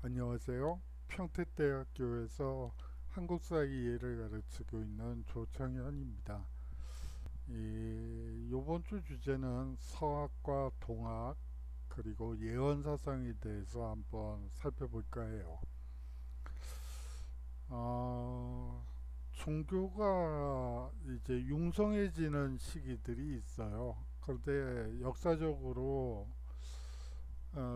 안녕하세요. 평택대학교에서 한국사 이해를 가르치고 있는 조창현입니다. 이번 주 주제는 서학과 동학 그리고 예언사상에 대해서 한번 살펴볼까 해요. 어, 종교가 이제 융성해지는 시기들이 있어요. 그런데 역사적으로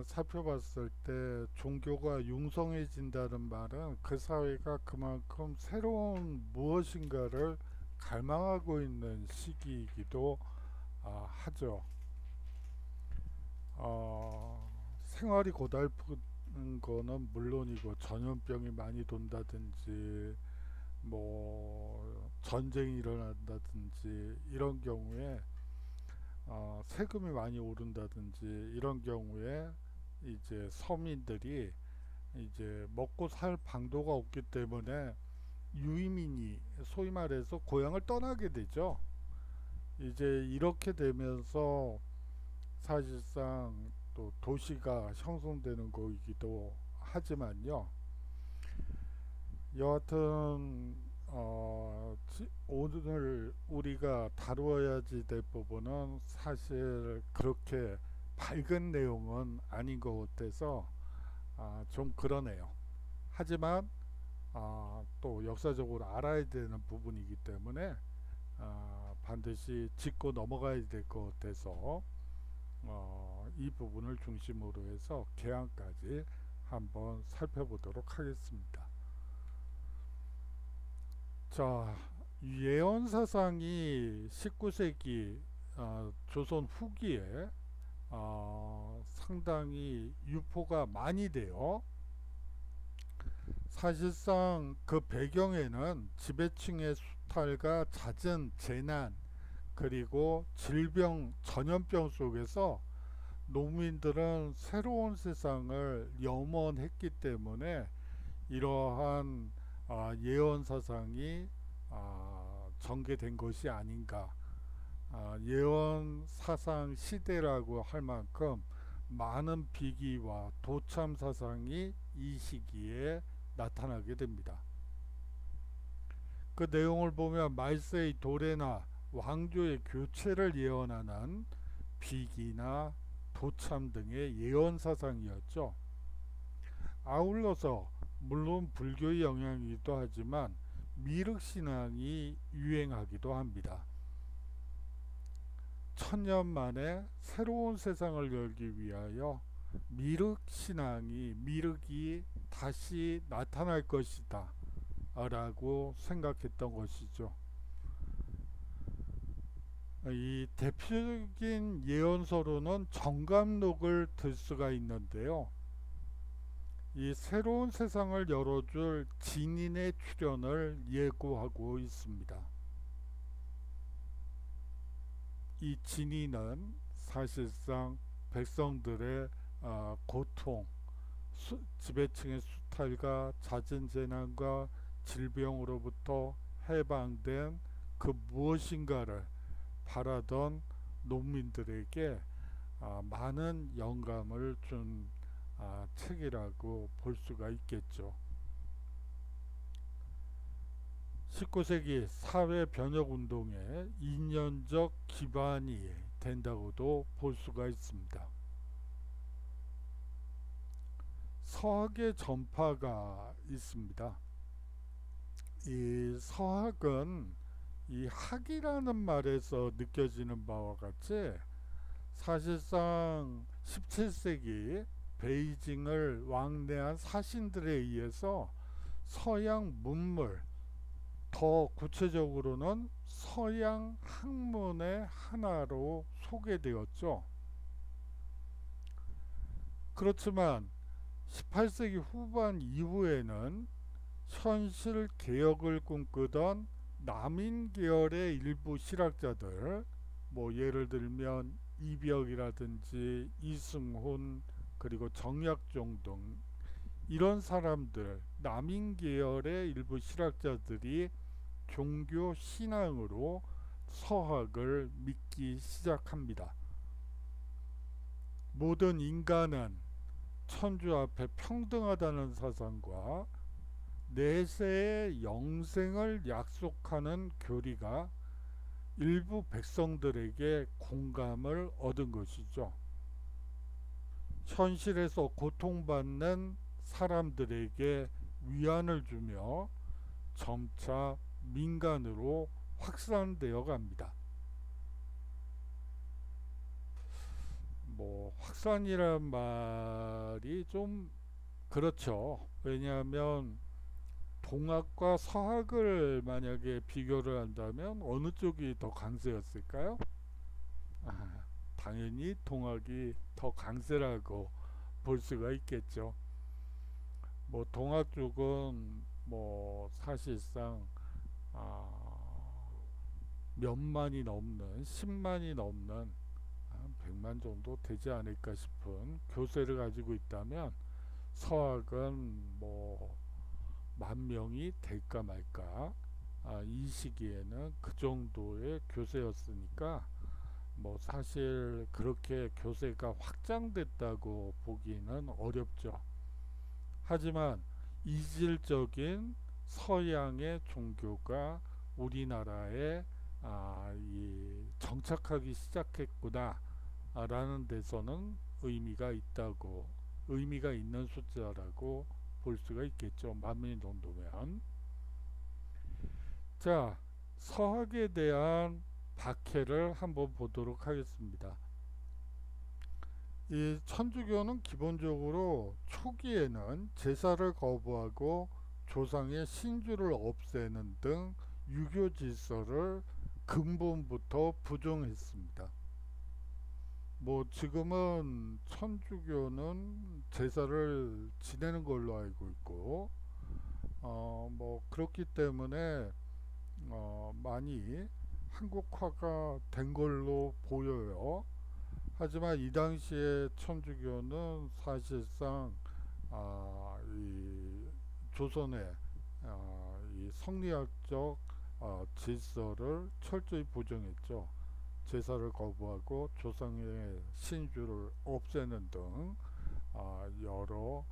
살펴봤을 때 종교가 융성해진다는 말은 그 사회가 그만큼 새로운 무엇인가를 갈망하고 있는 시기이기도 하죠. 생활이 고달픈 거는 물론이고 전염병이 많이 돈다든지 뭐 전쟁이 일어난다든지 이런 경우에 세금이 많이 오른다든지 이런 경우에 이제 서민들이 이제 먹고 살 방도가 없기 때문에 유이민이 소위 말해서 고향을 떠나게 되죠. 이제 이렇게 되면서 사실상 또 도시가 형성되는 거이기도 하지만요. 여하튼 오늘 우리가 다루어야지 될 부분은 사실 그렇게 밝은 내용은 아닌 것 같아서 좀 그러네요. 하지만 또 역사적으로 알아야 되는 부분이기 때문에 반드시 짚고 넘어가야 될 것 같아서 이 부분을 중심으로 해서 개항까지 한번 살펴보도록 하겠습니다. 자, 예언 사상이 19세기 조선 후기에 상당히 유포가 많이 돼요. 사실상 그 배경에는 지배층의 수탈과 잦은 재난 그리고 질병, 전염병 속에서 농민들은 새로운 세상을 염원했기 때문에 이러한 예언 사상이 전개된 것이 아닌가. 예언 사상 시대라고 할 만큼 많은 비기와 도참 사상이 이 시기에 나타나게 됩니다. 그 내용을 보면 말세의 도래나 왕조의 교체를 예언하는 비기나 도참 등의 예언 사상이었죠. 아울러서 물론 불교의 영향이기도 하지만 미륵신앙이 유행하기도 합니다. 천년 만에 새로운 세상을 열기 위하여 미륵이 다시 나타날 것이다 라고 생각했던 것이죠. 이 대표적인 예언서로는 정감록을 들 수가 있는데요. 이 새로운 세상을 열어줄 진인의 출현을 예고하고 있습니다. 이 진인은 사실상 백성들의 고통, 지배층의 수탈과 잦은 재난과 질병으로부터 해방된 그 무엇인가를 바라던 농민들에게 많은 영감을 준 책이라고 볼 수가 있겠죠. 19세기 사회 변혁 운동의 인연적 기반이 된다고도 볼 수가 있습니다. 서학의 전파가 있습니다. 이 서학은 이 학이라는 말에서 느껴지는 바와 같이 사실상 17세기 베이징을 왕래한 사신들에 의해서 서양 문물, 더 구체적으로는 서양 학문의 하나로 소개되었죠. 그렇지만 18세기 후반 이후에는 현실 개혁을 꿈꾸던 남인 계열의 일부 실학자들, 뭐 예를 들면 이벽이라든지 이승훈 그리고 정약용 등 이런 사람들, 남인 계열의 일부 실학자들이 종교 신앙으로 서학을 믿기 시작합니다. 모든 인간은 천주 앞에 평등하다는 사상과 내세의 영생을 약속하는 교리가 일부 백성들에게 공감을 얻은 것이죠. 현실에서 고통받는 사람들에게 위안을 주며 점차 민간으로 확산되어 갑니다. 뭐 확산이란 말이 좀 그렇죠. 왜냐하면 동학과 서학을 만약에 비교를 한다면 어느 쪽이 더 강세였을까요? 당연히 동학이 더 강세라고 볼 수가 있겠죠. 뭐 동학 쪽은 뭐 사실상 몇만이 넘는 10만이 넘는 한 100만 정도 되지 않을까 싶은 교세를 가지고 있다면 서학은 뭐 10,000명이 될까 말까 이 시기에는 그 정도의 교세였으니까 뭐 사실 그렇게 교세가 확장됐다고 보기는 어렵죠. 하지만 이질적인 서양의 종교가 우리나라에 정착하기 시작했구나 라는 데서는 의미가 있는 숫자라고 볼 수가 있겠죠. 10,000명 정도면. 자, 서학에 대한 박해를 한번 보도록 하겠습니다. 이 천주교는 기본적으로 초기에는 제사를 거부하고 조상의 신주를 없애는 등 유교 질서를 근본부터 부정했습니다. 뭐 지금은 천주교는 제사를 지내는 걸로 알고 있고 뭐 그렇기 때문에 많이 한국화가 된 걸로 보여요. 하지만 이 당시에 천주교는 사실상 이 조선의 이 성리학적 질서를 철저히 부정했죠. 제사를 거부하고 조상의 신주를 없애는 등 여러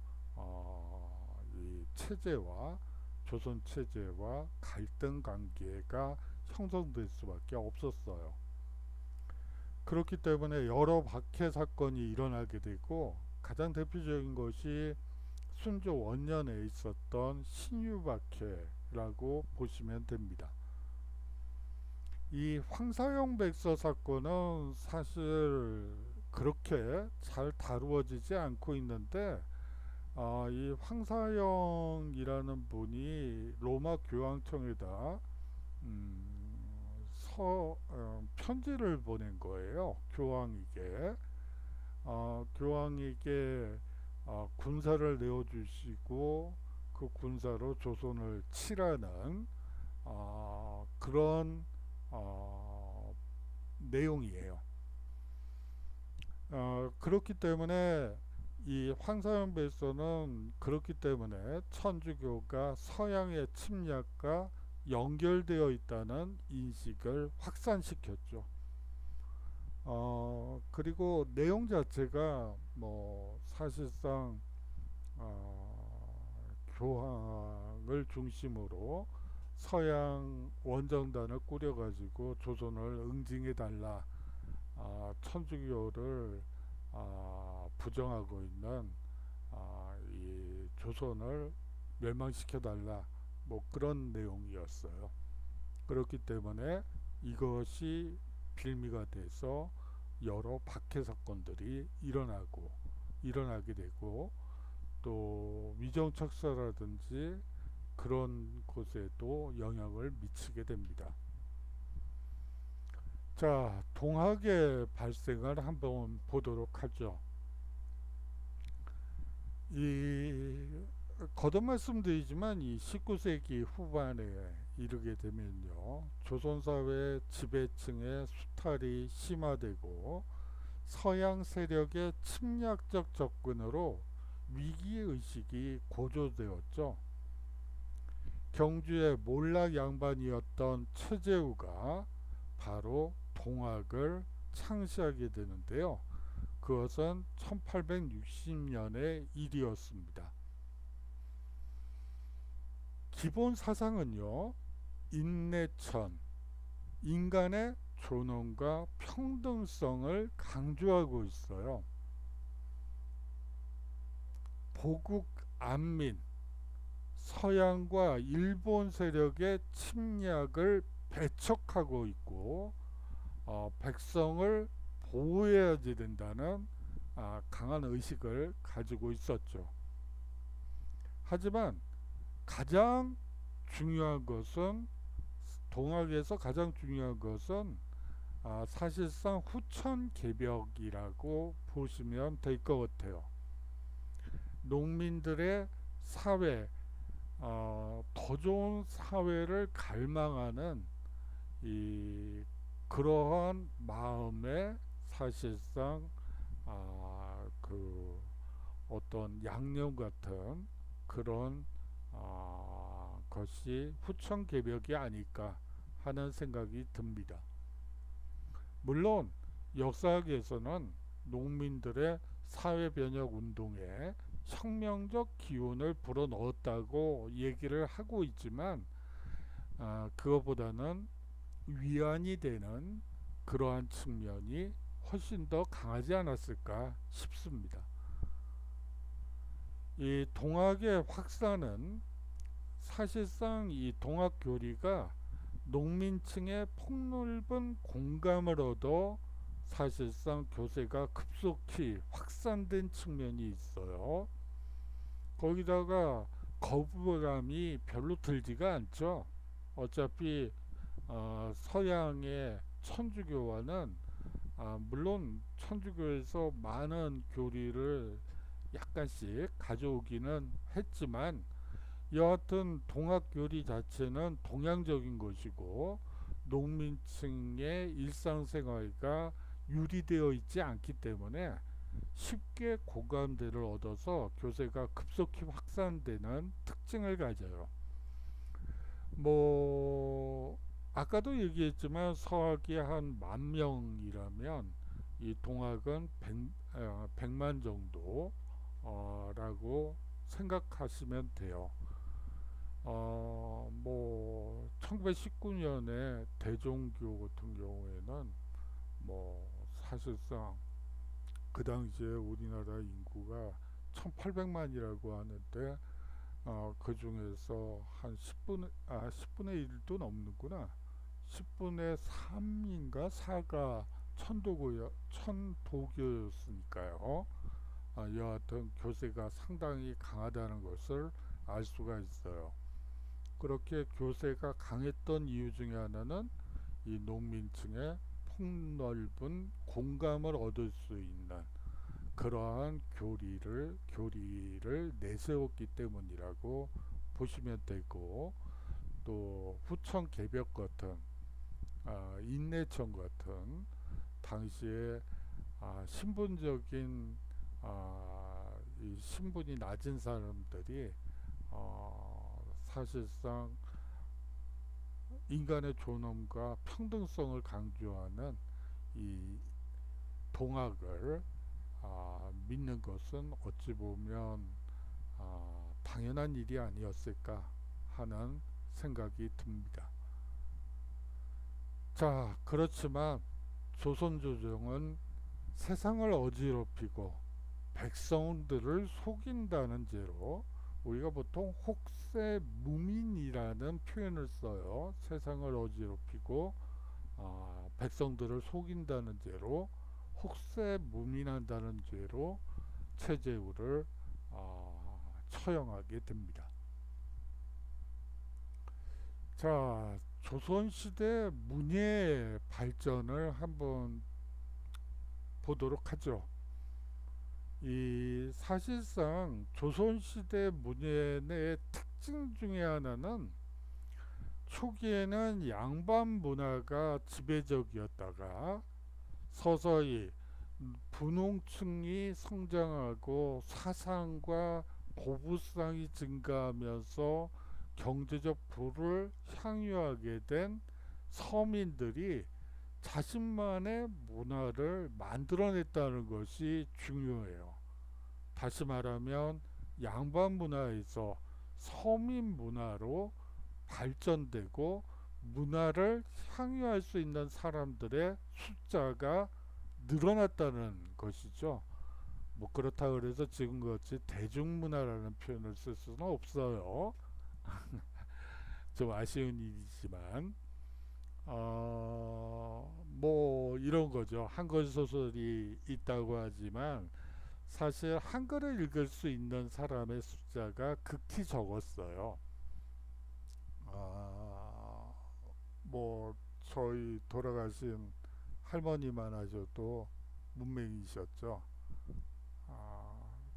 이 체제와 조선 체제와 갈등 관계가 형성될 수밖에 없었어요. 그렇기 때문에 여러 박해 사건이 일어나게 되고 가장 대표적인 것이 순조 원년에 있었던 신유박해라고 보시면 됩니다. 이 황사영 백서 사건은 사실 그렇게 잘 다루어지지 않고 있는데 이 황사영이라는 분이 로마 교황청에다 편지를 보낸 거예요. 교황에게 군사를 내어주시고 그 군사로 조선을 치라는 그런 내용이에요. 그렇기 때문에 이 황사영 백서는 그렇기 때문에 천주교가 서양의 침략과 연결되어 있다는 인식을 확산시켰죠. 그리고 내용 자체가 뭐 사실상 교황을 중심으로 서양 원정단을 꾸려가지고 조선을 응징해달라, 천주교를 부정하고 있는 이 조선을 멸망시켜달라, 뭐 그런 내용이었어요. 그렇기 때문에 이것이 빌미가 돼서 여러 박해 사건들이 일어나게 되고 또 위정척사라든지 그런 곳에도 영향을 미치게 됩니다. 자, 동학의 발생을 한번 보도록 하죠. 거듭 말씀드리지만 이 19세기 후반에 이르게 되면요, 조선사회 지배층의 수탈이 심화되고 서양 세력의 침략적 접근으로 위기의식이 고조되었죠. 경주의 몰락 양반이었던 최재우가 바로 동학을 창시하게 되는데요. 그것은 1860년의 일이었습니다. 기본 사상은요, 인내천, 인간의 존엄과 평등성을 강조하고 있어요. 보국 안민, 서양과 일본 세력의 침략을 배척하고 있고, 백성을 보호해야 된다는 강한 의식을 가지고 있었죠. 하지만 가장 중요한 것은, 동학에서 가장 중요한 것은 사실상 후천 개벽이라고 보시면 될 것 같아요. 농민들의 사회, 더 좋은 사회를 갈망하는 그러한 마음에 사실상 그 어떤 양념 같은 그런 것이 후천 개벽이 아닐까 하는 생각이 듭니다. 물론 역사학에서는 농민들의 사회 변혁 운동에 혁명적 기운을 불어넣었다고 얘기를 하고 있지만 그것보다는 위안이 되는 그러한 측면이 훨씬 더 강하지 않았을까 싶습니다. 이 동학의 확산은 사실상 이 동학 교리가 농민층의 폭넓은 공감을 얻어 사실상 교세가 급속히 확산된 측면이 있어요. 거기다가 거부감이 별로 들지가 않죠. 어차피 서양의 천주교와는 물론 천주교에서 많은 교리를 약간씩 가져오기는 했지만 여하튼 동학 교리 자체는 동양적인 것이고 농민층의 일상생활과 유리되어 있지 않기 때문에 쉽게 공감대를 얻어서 교세가 급속히 확산되는 특징을 가져요. 뭐 아까도 얘기했지만 서학이 한 10,000명이라면 이 동학은 100만 정도 라고 생각하시면 돼요. 뭐 1919년에 대종교 같은 경우에는 뭐 사실상 그 당시에 우리나라 인구가 1800만이라고 하는데 그 중에서 한 10분의 1도 넘는구나. 10분의 3인가 4가 천도교였으니까요. 여하튼 교세가 상당히 강하다는 것을 알 수가 있어요. 그렇게 교세가 강했던 이유 중에 하나는 이 농민층의 폭넓은 공감을 얻을 수 있는 그러한 교리를 내세웠기 때문이라고 보시면 되고, 또 후천 개벽 같은 인내천 같은 당시에 신분적인 이 신분이 낮은 사람들이 사실상 인간의 존엄과 평등성을 강조하는 이 동학을 믿는 것은 어찌 보면 당연한 일이 아니었을까 하는 생각이 듭니다. 자, 그렇지만 조선조정은 세상을 어지럽히고 백성들을 속인다는 죄로 우리가 보통 혹세무민이라는 표현을 써요. 세상을 어지럽히고 백성들을 속인다는 죄로 혹세무민한다는 죄로 최재우를 처형하게 됩니다. 자, 조선시대 문예 발전을 한번 보도록 하죠. 이 사실상 조선시대 문예의 특징 중에 하나는 초기에는 양반 문화가 지배적이었다가 서서히 분홍층이 성장하고 사상과 고부상이 증가하면서 경제적 부를 향유하게 된 서민들이 자신만의 문화를 만들어냈다는 것이 중요해요. 다시 말하면 양반 문화에서 서민 문화로 발전되고 문화를 향유할 수 있는 사람들의 숫자가 늘어났다는 것이죠. 뭐 그렇다 그래서 지금같이 대중문화라는 표현을 쓸 수는 없어요. 좀 아쉬운 일이지만 뭐 이런 거죠. 한글 소설이 있다고 하지만 사실 한글을 읽을 수 있는 사람의 숫자가 극히 적었어요. 아, 뭐 저희 돌아가신 할머니만 하셔도 문맹이셨죠.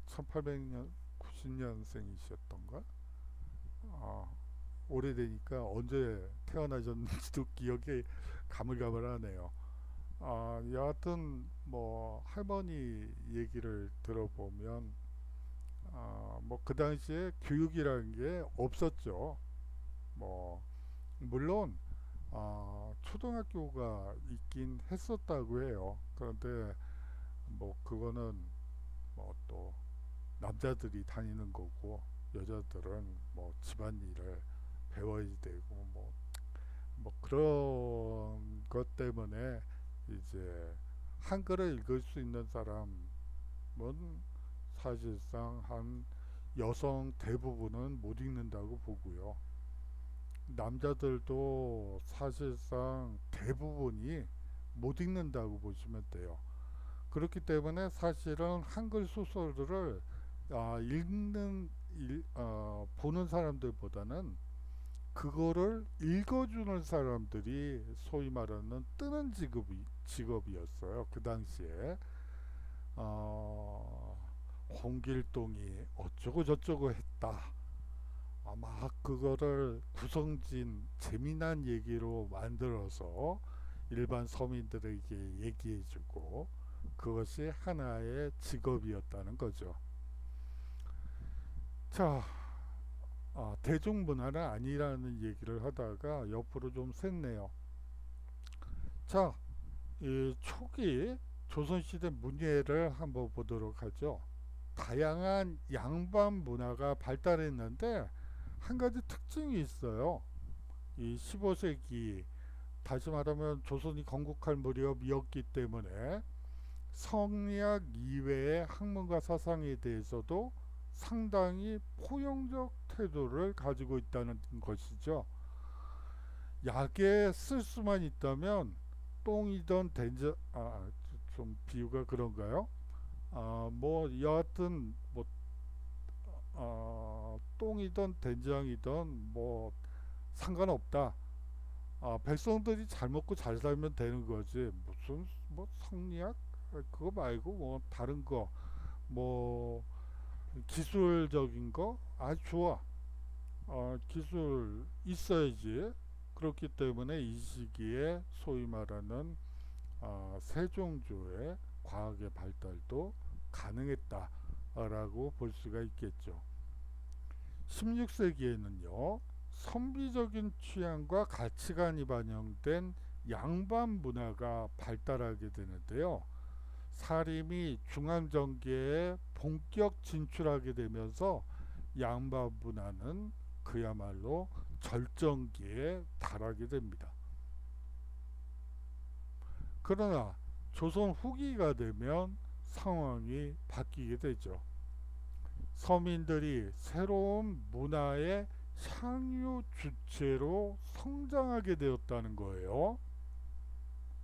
1800년 90년생이셨던가? 아, 오래되니까 언제 태어나셨는지도 기억이 가물가물하네요. 여하튼 뭐 할머니 얘기를 들어보면 뭐 그 당시에 교육이라는 게 없었죠. 뭐 물론 초등학교가 있긴 했었다고 해요. 그런데 뭐 그거는 뭐 또 남자들이 다니는 거고 여자들은 뭐 집안일을 배워야 되고 뭐 그런 것 때문에 이제 한글을 읽을 수 있는 사람은 사실상 한 여성 대부분은 못 읽는다고 보고요. 남자들도 사실상 대부분이 못 읽는다고 보시면 돼요. 그렇기 때문에 사실은 한글 소설들을 보는 사람들보다는 그거를 읽어주는 사람들이 소위 말하는 뜨는 직업이었어요. 그 당시에 홍길동이 어쩌고 저쩌고 했다. 막 그거를 구성진 재미난 얘기로 만들어서 일반 서민들에게 얘기해주고 그것이 하나의 직업이었다는 거죠. 자, 대중문화는 아니라는 얘기를 하다가 옆으로 좀 샜네요. 자, 이 초기 조선시대 문예를 한번 보도록 하죠. 다양한 양반 문화가 발달했는데 한 가지 특징이 있어요. 이 15세기, 다시 말하면 조선이 건국할 무렵이었기 때문에 성리학 이외의 학문과 사상에 대해서도 상당히 포용적 태도를 가지고 있다는 것이죠. 약에 쓸 수만 있다면 똥이던 된장, 좀 비유가 그런가요? 뭐 여하튼 뭐 똥이든 된장이든 뭐 상관없다. 백성들이 잘 먹고 잘 살면 되는 거지. 무슨 뭐 성리학 그거 말고 뭐 다른 거 뭐 기술적인 거 아주 좋아. 기술 있어야지. 그렇기 때문에 이 시기에 소위 말하는 세종조의 과학의 발달도 가능했다라고 볼 수가 있겠죠. 16세기에는요, 선비적인 취향과 가치관이 반영된 양반 문화가 발달하게 되는데요. 사림이 중앙정계에 본격 진출하게 되면서 양반 문화는 그야말로 절정기에 달하게 됩니다. 그러나 조선 후기가 되면 상황이 바뀌게 되죠. 서민들이 새로운 문화의 향유 주체로 성장하게 되었다는 거예요.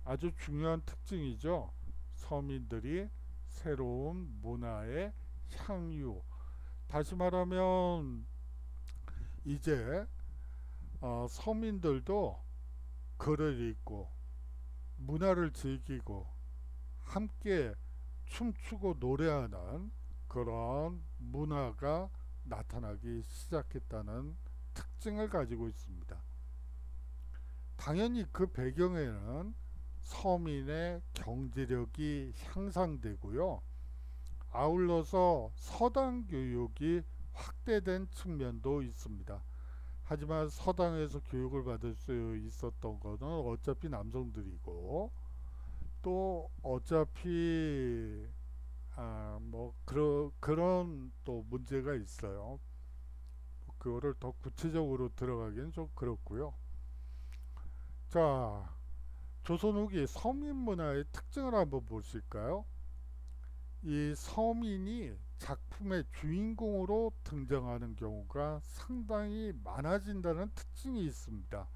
아주 중요한 특징이죠. 서민들이 새로운 문화의 향유. 다시 말하면 이제 서민들도 글을 읽고 문화를 즐기고 함께 춤추고 노래하는 그런 문화가 나타나기 시작했다는 특징을 가지고 있습니다. 당연히 그 배경에는 서민의 경제력이 향상되고요. 아울러서 서당 교육이 확대된 측면도 있습니다. 하지만 서당에서 교육을 받을 수 있었던 거는 어차피 남성들이고, 또 어차피 뭐 그런 또 문제가 있어요. 그거를 더 구체적으로 들어가기는 좀 그렇고요. 자, 조선 후기 서민 문화의 특징을 한번 보실까요? 이 서민이 작품의 주인공으로 등장하는 경우가 상당히 많아진다는 특징이 있습니다.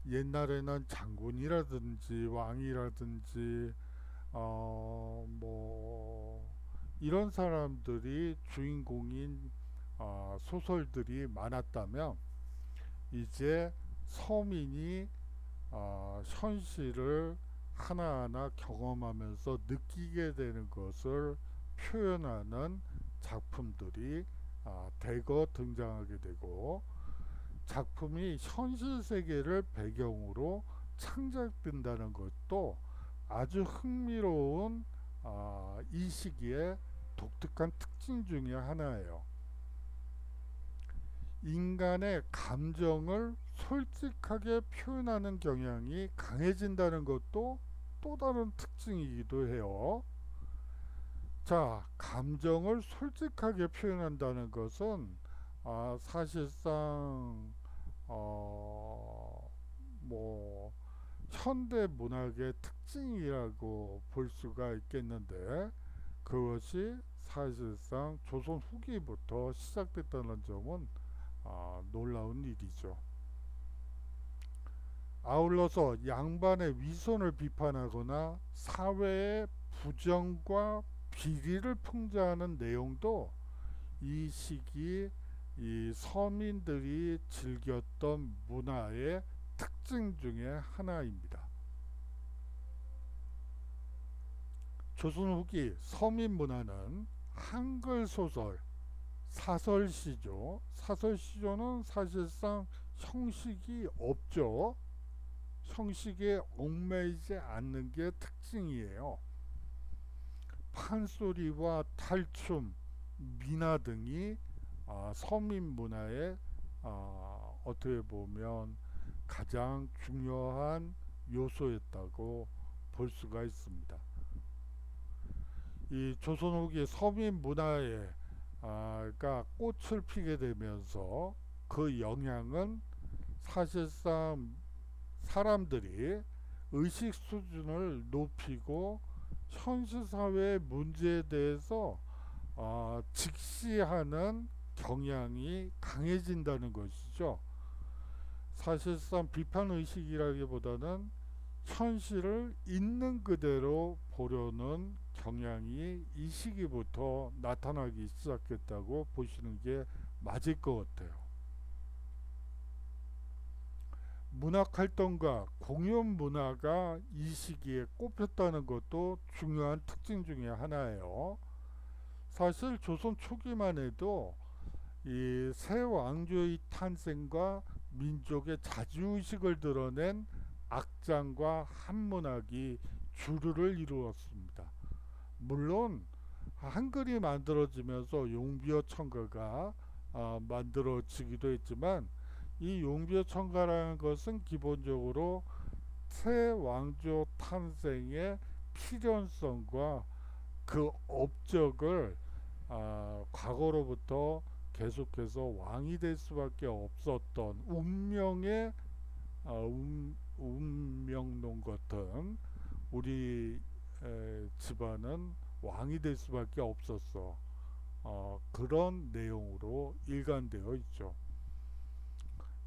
옛날에는 장군이라든지 왕이라든지 뭐 이런 사람들이 주인공인 소설들이 많았다면, 이제 서민이 현실을 하나하나 경험하면서 느끼게 되는 것을 표현하는 작품들이 대거 등장하게 되고, 작품이 현실 세계를 배경으로 창작된다는 것도 아주 흥미로운 이 시기의 독특한 특징 중의 하나예요. 인간의 감정을 솔직하게 표현하는 경향이 강해진다는 것도 또 다른 특징이기도 해요. 자, 감정을 솔직하게 표현한다는 것은 사실상 뭐 현대 문학의 특징이라고 볼 수가 있겠는데, 그것이 사실상 조선 후기부터 시작됐다는 점은 놀라운 일이죠. 아울러서 양반의 위선을 비판하거나 사회의 부정과 비리를 풍자하는 내용도 이 시기 이 서민들이 즐겼던 문화의 특징 중에 하나입니다. 조선 후기 서민 문화는 한글 소설, 사설시조, 사설시조는 사실상 형식이 없죠. 형식에 얽매이지 않는 게 특징이에요. 판소리와 탈춤, 미나 등이 서민 문화의 어떻게 보면 가장 중요한 요소였다고 볼 수가 있습니다. 이 조선 후기 서민 문화에 가 꽃을 피게 되면서 그 영향은 사실상 사람들이 의식 수준을 높이고 현실 사회의 문제에 대해서 직시하는 경향이 강해진다는 것이죠. 사실상 비판 의식이라기보다는 현실을 있는 그대로 보려는 경향이 이 시기부터 나타나기 시작했다고 보시는 게 맞을 것 같아요. 문학 활동과 공연 문화가 이 시기에 꼽혔다는 것도 중요한 특징 중에 하나예요. 사실 조선 초기만 해도 이 새 왕조의 탄생과 민족의 자주의식을 드러낸 악장과 한문학이 주류를 이루었습니다. 물론 한글이 만들어지면서 용비어 청가가 만들어지기도 했지만, 이 용비어 청가라는 것은 기본적으로 새 왕조 탄생의 필연성과 그 업적을 과거로부터 계속해서 왕이 될 수밖에 없었던 운명의 운명론 같은 우리 집안은 왕이 될 수밖에 없었어. 그런 내용으로 일관되어 있죠.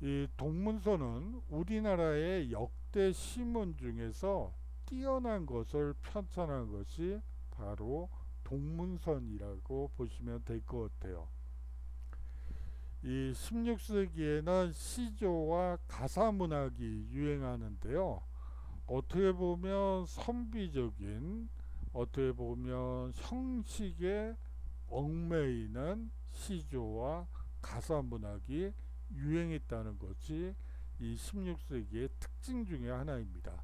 이 동문서는 우리나라의 역대 시문 중에서 뛰어난 것을 편찬한 것이 바로 동문선이라고 보시면 될 것 같아요. 이 16세기에는 시조와 가사문학이 유행하는데요. 어떻게 보면 선비적인, 어떻게 보면 형식에 얽매이는 시조와 가사문학이 유행했다는 것이 이 16세기의 특징 중에 하나입니다.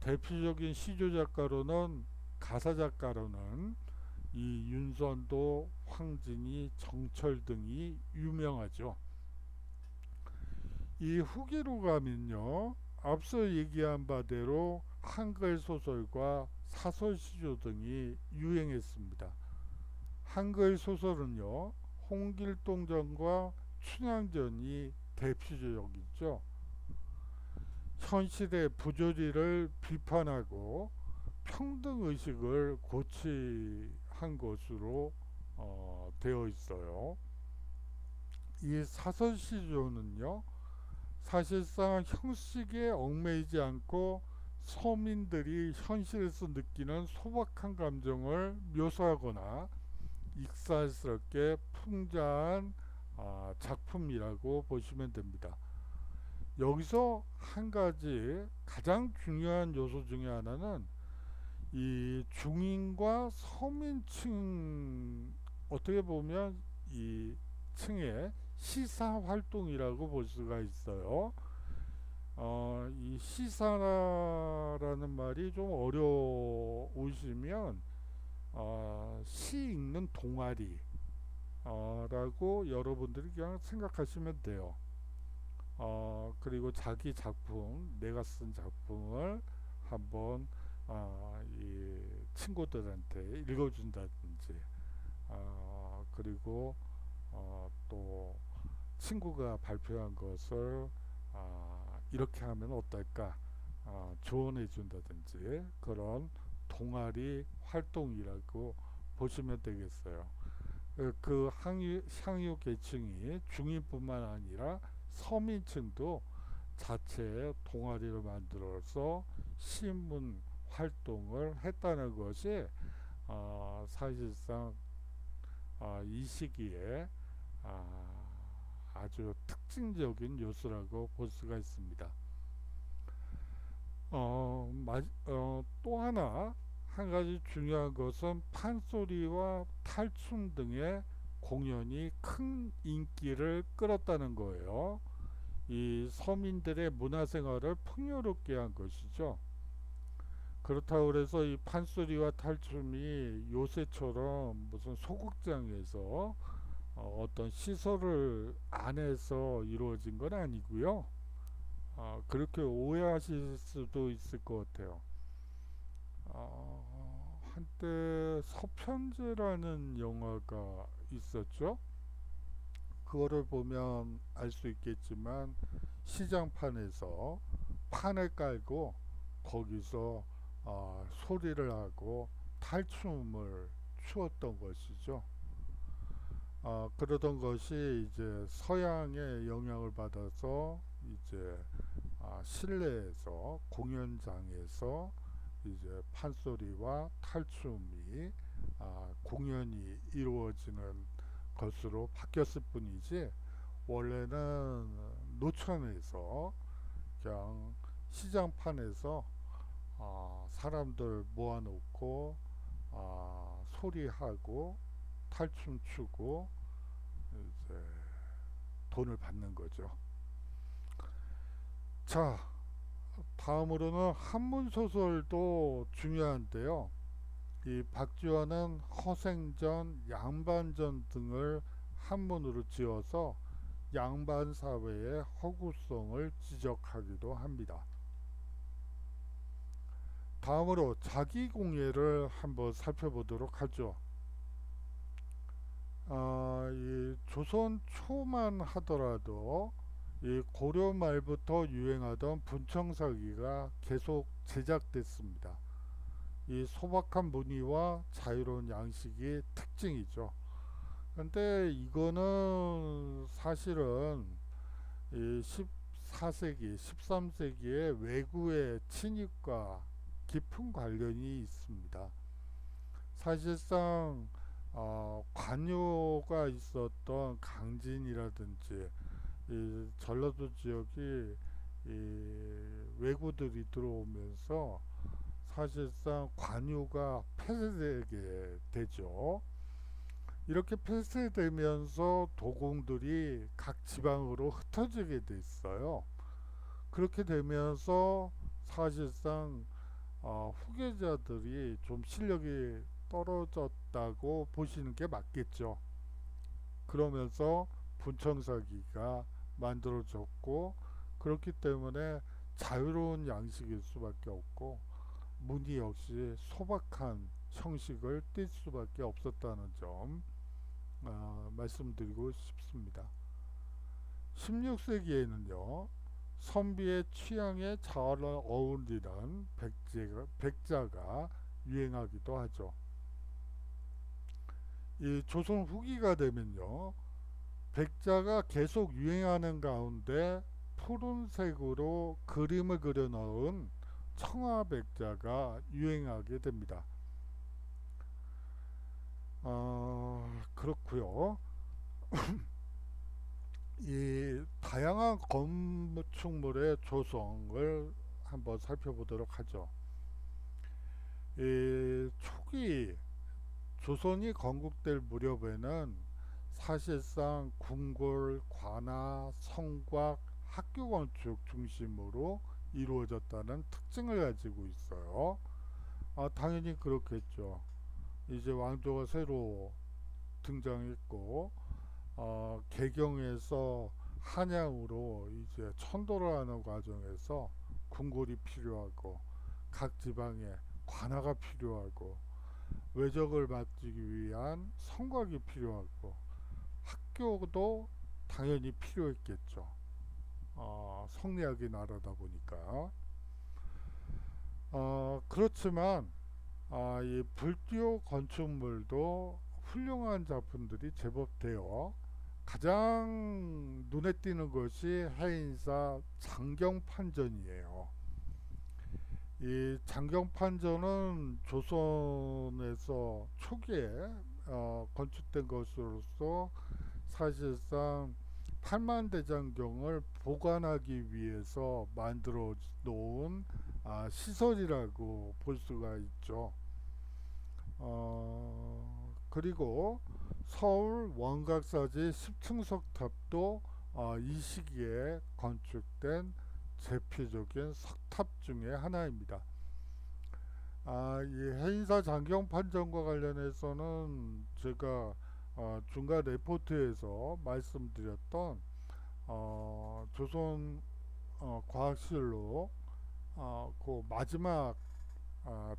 대표적인 시조 작가로는, 가사 작가로는 이 윤선도, 황진이, 정철 등이 유명하죠. 이 후기로 가면요, 앞서 얘기한 바대로 한글 소설과 사설 시조 등이 유행했습니다. 한글 소설은요, 홍길동전과 춘향전이 대표적이죠. 현실의 부조리를 비판하고 평등의식을 고취한 것으로 되어 있어요. 이 사설시조는요, 사실상 형식에 얽매이지 않고 서민들이 현실에서 느끼는 소박한 감정을 묘사하거나 익살스럽게 풍자한 작품이라고 보시면 됩니다. 여기서 한 가지 가장 중요한 요소 중에 하나는 이 중인과 서민층, 어떻게 보면 이 층의 시사 활동이라고 볼 수가 있어요. 이 시사라는 말이 좀 어려우시면 시 읽는 동아리 라고 여러분들이 그냥 생각하시면 돼요. 그리고 자기 작품, 내가 쓴 작품을 한번 이 친구들한테 읽어준다든지, 그리고 또 친구가 발표한 것을 이렇게 하면 어떨까 조언해 준다든지, 그런 동아리 활동이라고 보시면 되겠어요. 그 향유 계층이 중인뿐만 아니라 서민층도 자체 동아리를 만들어서 신문 활동을 했다는 것이 사실상 이 시기에 아주 특징적인 요소라고 볼 수가 있습니다. 또 하나 한 가지 중요한 것은 판소리와 탈춤 등의 공연이 큰 인기를 끌었다는 거예요. 이 서민들의 문화생활을 풍요롭게 한 것이죠. 그렇다고 해서 이 판소리와 탈춤이 요새처럼 무슨 소극장에서 어떤 시설을 안에서 이루어진 건 아니고요. 그렇게 오해하실 수도 있을 것 같아요. 한때 서편제라는 영화가 있었죠. 그거를 보면 알 수 있겠지만 시장판에서 판을 깔고 거기서 소리를 하고 탈춤을 추었던 것이죠. 그러던 것이 이제 서양의 영향을 받아서 이제 실내에서 공연장에서 이제 판소리와 탈춤이 공연이 이루어지는 것으로 바뀌었을 뿐이지, 원래는 노천에서 그냥 시장판에서 사람들 모아놓고 소리하고 탈춤 추고 이제 돈을 받는 거죠. 자, 다음으로는 한문 소설도 중요한데요. 이 박지원은 허생전, 양반전 등을 한문으로 지어서 양반 사회의 허구성을 지적하기도 합니다. 다음으로 자기공예를 한번 살펴보도록 하죠. 이 조선 초만 하더라도 이 고려 말부터 유행하던 분청사기가 계속 제작됐습니다. 이 소박한 무늬와 자유로운 양식이 특징이죠. 근데 이거는 사실은 이 14세기, 13세기의 외구의 침입과 깊은 관련이 있습니다. 사실상 관요가 있었던 강진이라든지 이 전라도 지역이 이 왜구들이 들어오면서 사실상 관요가 폐쇄되게 되죠. 이렇게 폐쇄되면서 도공들이 각 지방으로 흩어지게 됐어요. 그렇게 되면서 사실상 후계자들이 좀 실력이 떨어졌다고 보시는 게 맞겠죠. 그러면서 분청사기가 만들어졌고, 그렇기 때문에 자유로운 양식일 수밖에 없고 문이 역시 소박한 형식을 띌 수밖에 없었다는 점 말씀드리고 싶습니다. 16세기에는요 선비의 취향에 잘 어울리는 백자가 유행하기도 하죠. 이 조선 후기가 되면요 백자가 계속 유행하는 가운데 푸른색으로 그림을 그려 넣은 청아백자가 유행하게 됩니다. 그렇고요. 이 다양한 건축물의 조성을 한번 살펴보도록 하죠. 이 초기 조선이 건국될 무렵에는 사실상 궁궐, 관아, 성곽, 학교 건축 중심으로 이루어졌다는 특징을 가지고 있어요. 당연히 그렇겠죠. 이제 왕조가 새로 등장했고 개경에서 한양으로 이제 천도를 하는 과정에서 궁궐이 필요하고 각 지방에 관아가 필요하고 외적을 막기 위한 성곽이 필요하고 학교도 당연히 필요했겠죠. 성리학의 나라다 보니까 그렇지만 이 불교 건축물도 훌륭한 작품들이 제법 되어 가장 눈에 띄는 것이 해인사 장경판전이에요. 이 장경판전은 조선에서 초기에 건축된 것으로서 사실상 팔만대장경을 보관하기 위해서 만들어 놓은 시설이라고 볼 수가 있죠. 그리고 서울 원각사지 10층 석탑도 이 시기에 건축된 대표적인 석탑 중에 하나입니다. 이 해인사 장경판전과 관련해서는 제가 중간 레포트에서 말씀드렸던 조선 과학실로 그 마지막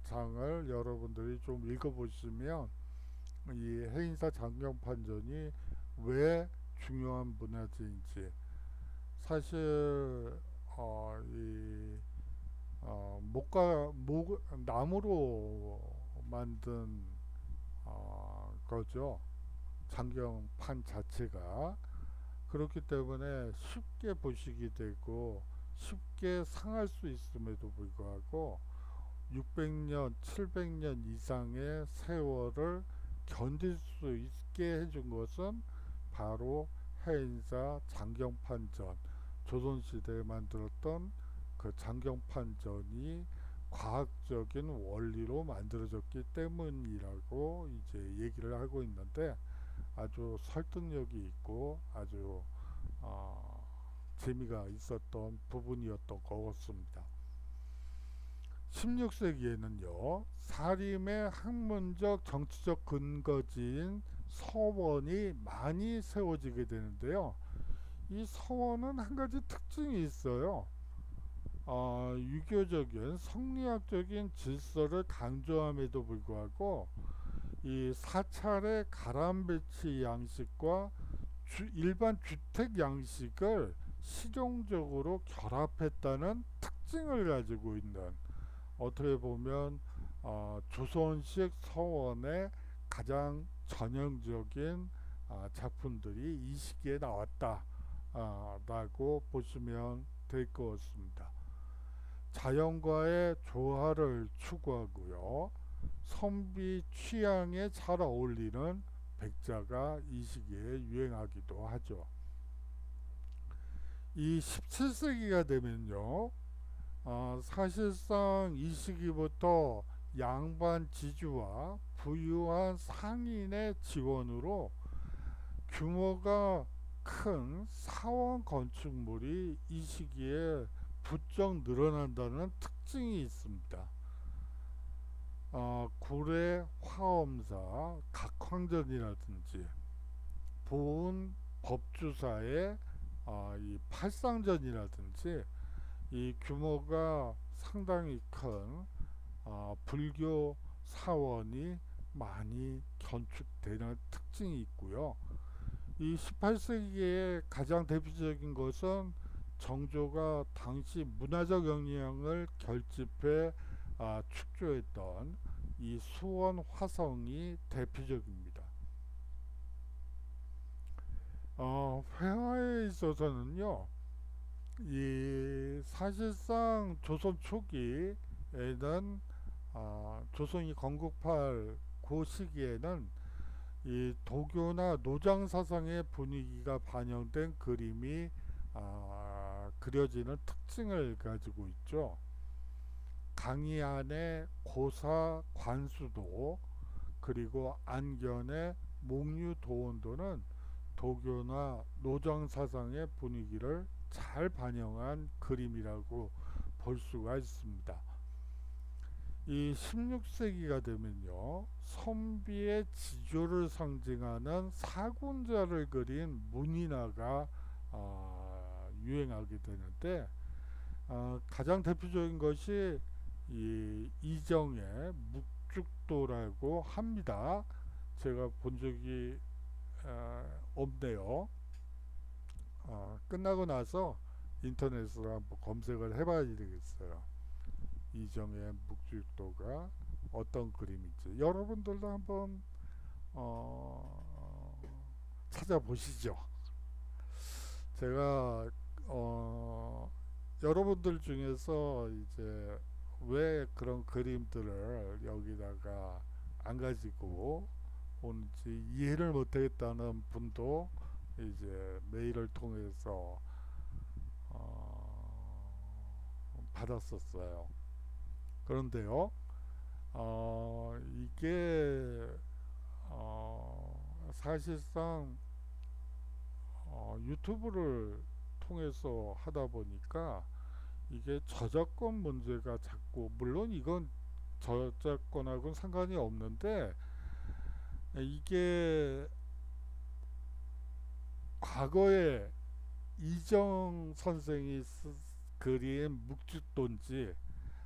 장을 여러분들이 좀 읽어보시면 이 해인사 장경판전이 왜 중요한 문화재인지 사실 나무로 만든 거죠. 장경판 자체가 그렇기 때문에 쉽게 보시게 되고 쉽게 상할 수 있음에도 불구하고 600년, 700년 이상의 세월을 견딜 수 있게 해준 것은 바로 해인사 장경판전, 조선시대에 만들었던 그 장경판전이 과학적인 원리로 만들어졌기 때문이라고 이제 얘기를 하고 있는데 아주 설득력이 있고 아주 재미가 있었던 부분이었던 것 같습니다. 16세기에는요 사림의 학문적 정치적 근거지인 서원이 많이 세워지게 되는데요. 이 서원은 한 가지 특징이 있어요. 유교적인 성리학적인 질서를 강조함에도 불구하고 이 사찰의 가람배치 양식과 일반 주택 양식을 실용적으로 결합했다는 특징을 가지고 있는 어떻게 보면 조선식 서원의 가장 전형적인 작품들이 이 시기에 나왔다 라고 보시면 될 것 같습니다. 자연과의 조화를 추구하고요. 선비 취향에 잘 어울리는 백자가 이 시기에 유행하기도 하죠. 이 17세기가 되면요. 사실상 이 시기부터 양반 지주와 부유한 상인의 지원으로 규모가 큰 사원 건축물이 이 시기에 부쩍 늘어난다는 특징이 있습니다. 구례 화엄사 각황전이라든지 보은 법주사의 이 팔상전이라든지 이 규모가 상당히 큰 불교 사원이 많이 건축되는 특징이 있고요. 이 18세기의 가장 대표적인 것은 정조가 당시 문화적 영향을 결집해 축조했던 이 수원 화성이 대표적입니다. 회화에 있어서는요, 이 사실상 조선 초기에는 조선이 건국할 그 시기에는 이 도교나 노장 사상의 분위기가 반영된 그림이 그려지는 특징을 가지고 있죠. 강의안의 고사 관수도 그리고 안견의 목류도원도는 도교나 노장 사상의 분위기를 잘 반영한 그림이라고 볼 수가 있습니다. 이 16세기가 되면요, 선비의 지조를 상징하는 사군자를 그린 문인화가 유행하게 되는데, 가장 대표적인 것이 이 이정의 묵죽도라고 합니다. 제가 본 적이 없네요. 끝나고 나서 인터넷으로 한번 검색을 해봐야 되겠어요. 이정의 묵죽도가 어떤 그림인지 여러분들도 한번 찾아보시죠. 제가 여러분들 중에서 이제 왜 그런 그림들을 여기다가 안 가지고 오는지 이해를 못하겠다는 분도 이제 메일을 통해서 받았었어요. 그런데요, 이게 사실상 유튜브를 통해서 하다 보니까 이게 저작권 문제가 자꾸, 물론 이건 저작권하고는 상관이 없는데, 이게 과거에 이정 선생이 그린 묵죽도인지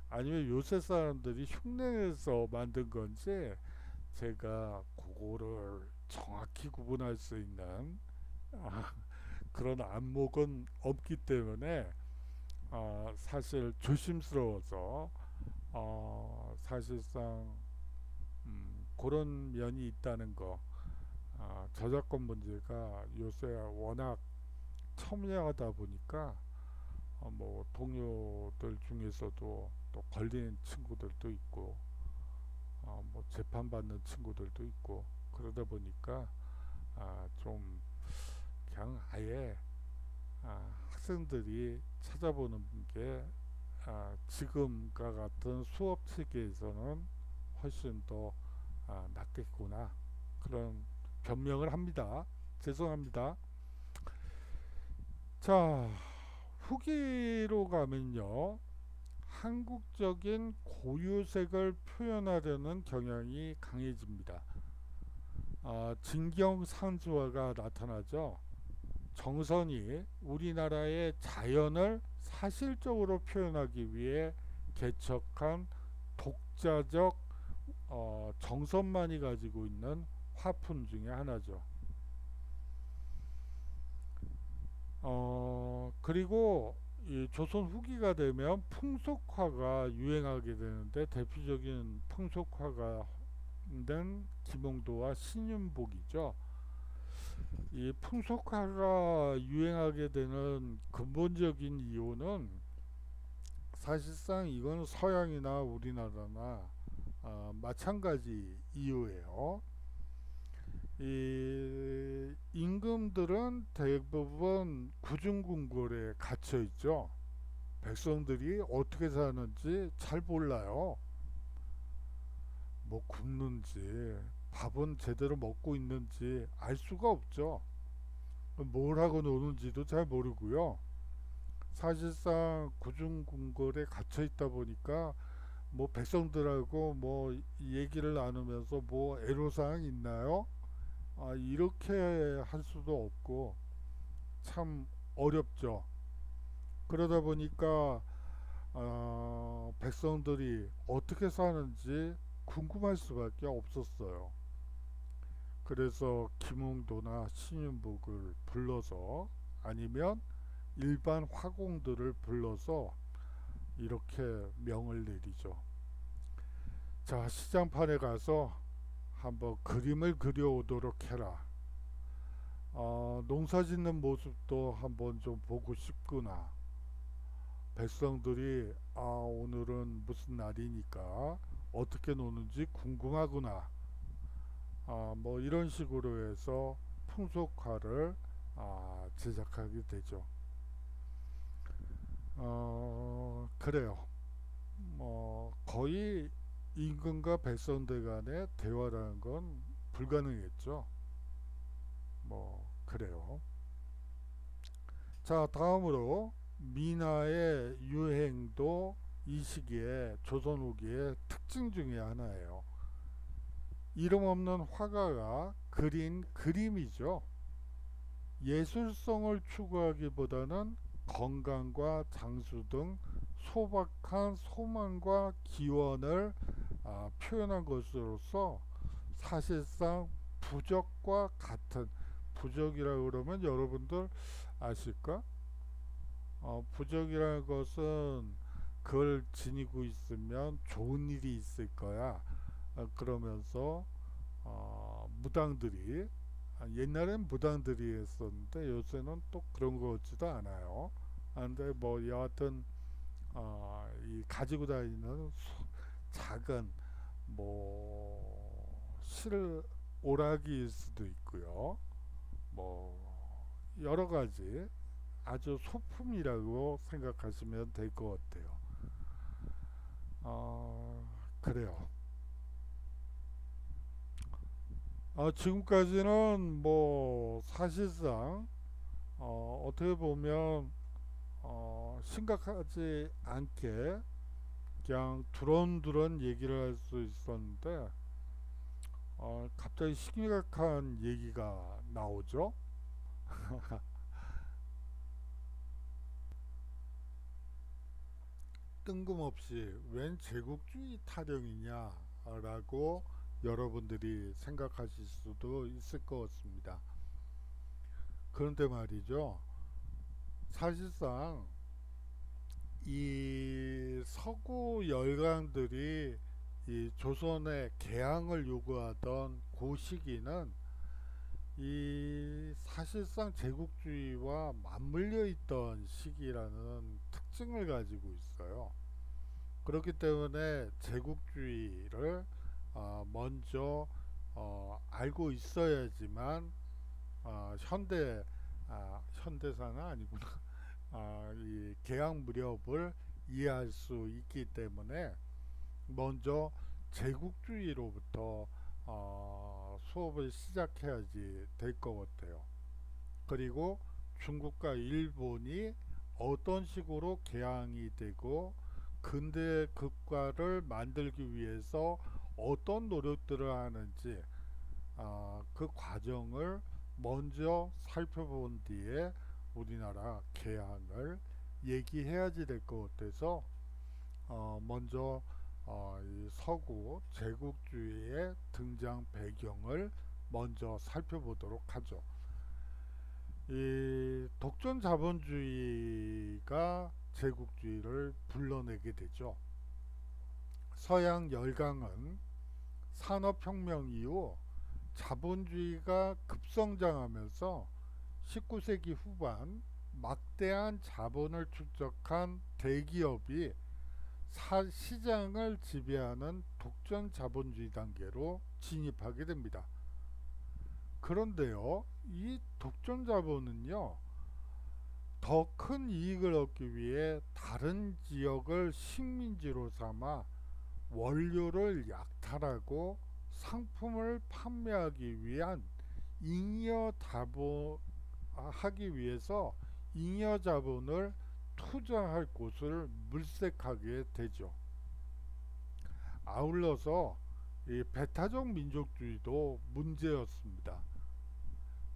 아니면 요새 사람들이 흉내내서 만든 건지 제가 그거를 정확히 구분할 수 있는 그런 안목은 없기 때문에 사실 조심스러워서 사실상 그런 면이 있다는 거, 저작권 문제가 요새 워낙 첨예하다 보니까 뭐 동료들 중에서도 또 걸린 친구들도 있고 뭐 재판받는 친구들도 있고 그러다 보니까 좀 그냥 아예 학생들이 찾아보는 게 지금과 같은 수업 체계에서는 훨씬 더 낫겠구나, 그런 변명을 합니다. 죄송합니다. 자, 후기로 가면요, 한국적인 고유색을 표현하려는 경향이 강해집니다. 진경상조화가 나타나죠. 정선이 우리나라의 자연을 사실적으로 표현하기 위해 개척한 독자적 정선만이 가지고 있는 화풍 중에 하나죠. 그리고 이 조선 후기가 되면 풍속화가 유행하게 되는데, 대표적인 풍속화가 된 김홍도와 신윤복이죠. 이 풍속화가 유행하게 되는 근본적인 이유는 사실상 이건 서양이나 우리나라나 마찬가지 이유예요. 이 임금들은 대부분 구중궁궐에 갇혀 있죠. 백성들이 어떻게 사는지 잘 몰라요. 뭐 굶는지 밥은 제대로 먹고 있는지 알 수가 없죠. 뭘 하고 노는지도 잘 모르고요. 사실상 구중궁궐에 갇혀 있다 보니까 뭐 백성들하고 뭐 얘기를 나누면서 뭐 애로사항 있나요? 이렇게 할 수도 없고 참 어렵죠. 그러다 보니까 백성들이 어떻게 사는지 궁금할 수밖에 없었어요. 그래서 김웅도나 신윤복을 불러서, 아니면 일반 화공들을 불러서 이렇게 명을 내리죠. 자, 시장판에 가서 한번 그림을 그려오도록 해라. 농사 짓는 모습도 한번 좀 보고 싶구나. 백성들이 오늘은 무슨 날이니까 어떻게 노는지 궁금하구나. 뭐 이런 식으로 해서 풍속화를 제작하게 되죠. 그래요. 거의 임금과 백성들 간의 대화라는 건 불가능했죠. 뭐 그래요. 자, 다음으로 민화의 유행도 이 시기에 조선 후기의 특징 중에 하나예요. 이름 없는 화가가 그린 그림이죠. 예술성을 추구하기보다는 건강과 장수 등 소박한 소망과 기원을 표현한 것으로서 사실상 부적과 같은, 부적이라고 그러면 여러분들 아실까? 부적이라는 것은 그걸 지니고 있으면 좋은 일이 있을 거야. 그러면서 무당들이, 옛날엔 무당들이 했었는데 요새는 또 그런 거 같지도 않아요. 근데 뭐 여하튼 이 가지고 다니는 작은 뭐 실 오락일 수도 있고요. 뭐 여러 가지 아주 소품이라고 생각하시면 될 것 같아요. 그래요. 지금까지는 뭐 사실상 어떻게 보면 심각하지 않게 그냥 두런두런 얘기를 할 수 있었는데 갑자기 심각한 얘기가 나오죠. 뜬금없이 웬 제국주의 타령이냐라고 여러분들이 생각하실 수도 있을 것 같습니다. 그런데 말이죠. 사실상 이 서구 열강들이 이 조선의 개항을 요구하던 그 시기는 이 사실상 제국주의와 맞물려 있던 시기라는 특징을 가지고 있어요. 그렇기 때문에 제국주의를 먼저 알고 있어야지만 현대사는 아니구나. 이 개항 무렵을 이해할 수 있기 때문에 먼저 제국주의로부터 수업을 시작해야지 될 것 같아요. 그리고 중국과 일본이 어떤 식으로 개항이 되고 근대 국가를 만들기 위해서 어떤 노력들을 하는지 그 과정을 먼저 살펴본 뒤에 우리나라 개항을 얘기해야지 될 것 같아서 먼저 이 서구 제국주의의 등장 배경을 먼저 살펴보도록 하죠. 이 독점 자본주의가 제국주의를 불러내게 되죠. 서양 열강은 산업혁명 이후 자본주의가 급성장하면서 19세기 후반 막대한 자본을 축적한 대기업이 시장을 지배하는 독점 자본주의 단계로 진입하게 됩니다. 그런데요, 이 독점 자본은요, 더 큰 이익을 얻기 위해 다른 지역을 식민지로 삼아 원료를 약탈하고 상품을 판매하기 위한 잉여 하기 위해서 잉여 자본을 투자할 곳을 물색하게 되죠. 아울러서 이 배타적 민족주의도 문제였습니다.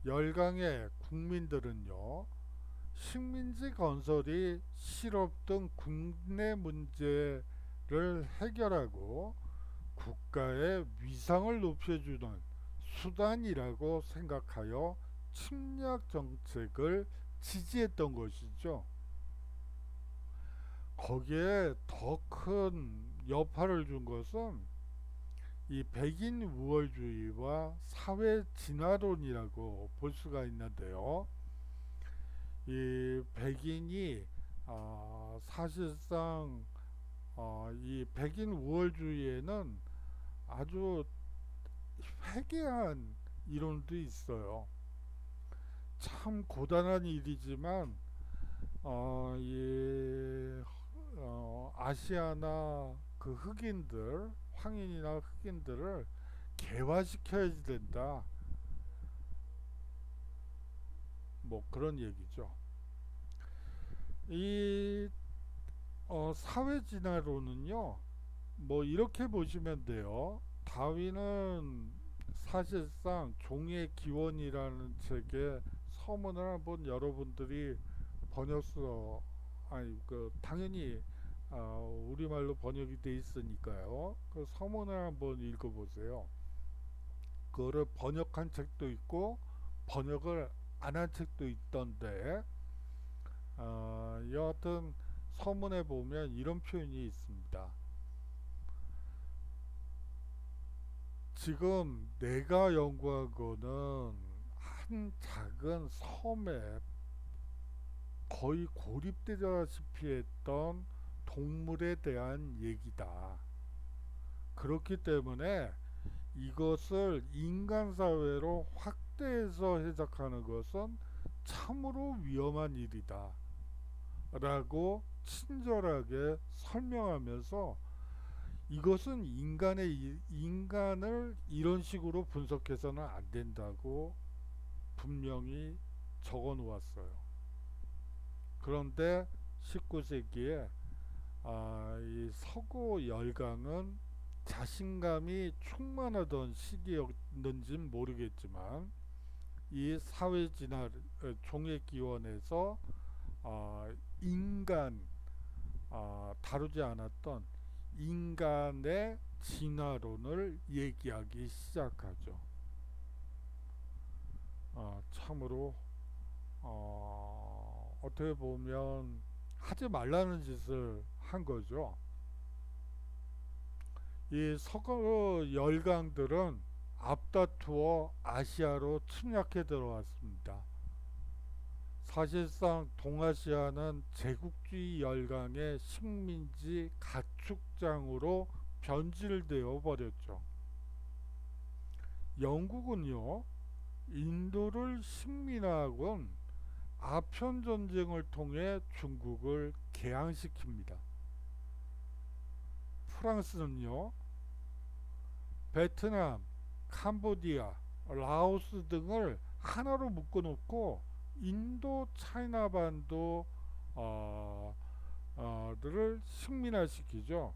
열강의 국민들은요, 식민지 건설이 실업 등 국내 문제를 해결하고 국가의 위상을 높여주는 수단이라고 생각하여 침략 정책을 지지했던 것이죠. 거기에 더 큰 여파를 준 것은 이 백인 우월주의와 사회 진화론이라고 볼 수가 있는데요. 이 백인이 사실상 이 백인 우월주의에는 아주 회개한 이론도 있어요. 참 고단한 일이지만 이 아시아나 그 흑인들, 황인이나 흑인들을 개화시켜야 된다. 뭐 그런 얘기죠. 이 사회 진화론은요, 뭐 이렇게 보시면 돼요. 다윈은 사실상 종의 기원이라는 책에 서문을 한번 여러분들이 번역서 아니 그 당연히 우리말로 번역이 돼 있으니까요. 그 서문을 한번 읽어보세요. 그거를 번역한 책도 있고 번역을 안 한 책도 있던데 여하튼 서문에 보면 이런 표현이 있습니다. 지금 내가 연구한 거는 한 작은 섬에 거의 고립되다시피 했던 동물에 대한 얘기다. 그렇기 때문에 이것을 인간 사회로 확대해서 해석하는 것은 참으로 위험한 일이다. 라고 친절하게 설명하면서 이것은 인간을 이런 식으로 분석해서는 안 된다고 분명히 적어 놓았어요. 그런데 19세기에 이 서구 열강은 자신감이 충만하던 시기였는지는 모르겠지만 이 사회 진화 종의 기원에서 인간 다루지 않았던 인간의 진화론을 얘기하기 시작하죠. 참으로 어떻게 보면 하지 말라는 짓을 한 거죠. 이 서구 열강들은 앞다투어 아시아로 침략해 들어왔습니다. 사실상 동아시아는 제국주의 열강의 식민지 가축장으로 변질되어 버렸죠. 영국은요, 인도를 식민하곤 아편 전쟁을 통해 중국을 개항시킵니다. 프랑스는요, 베트남, 캄보디아, 라오스 등을 하나로 묶어놓고 인도 차이나반도 들을 식민화시키죠.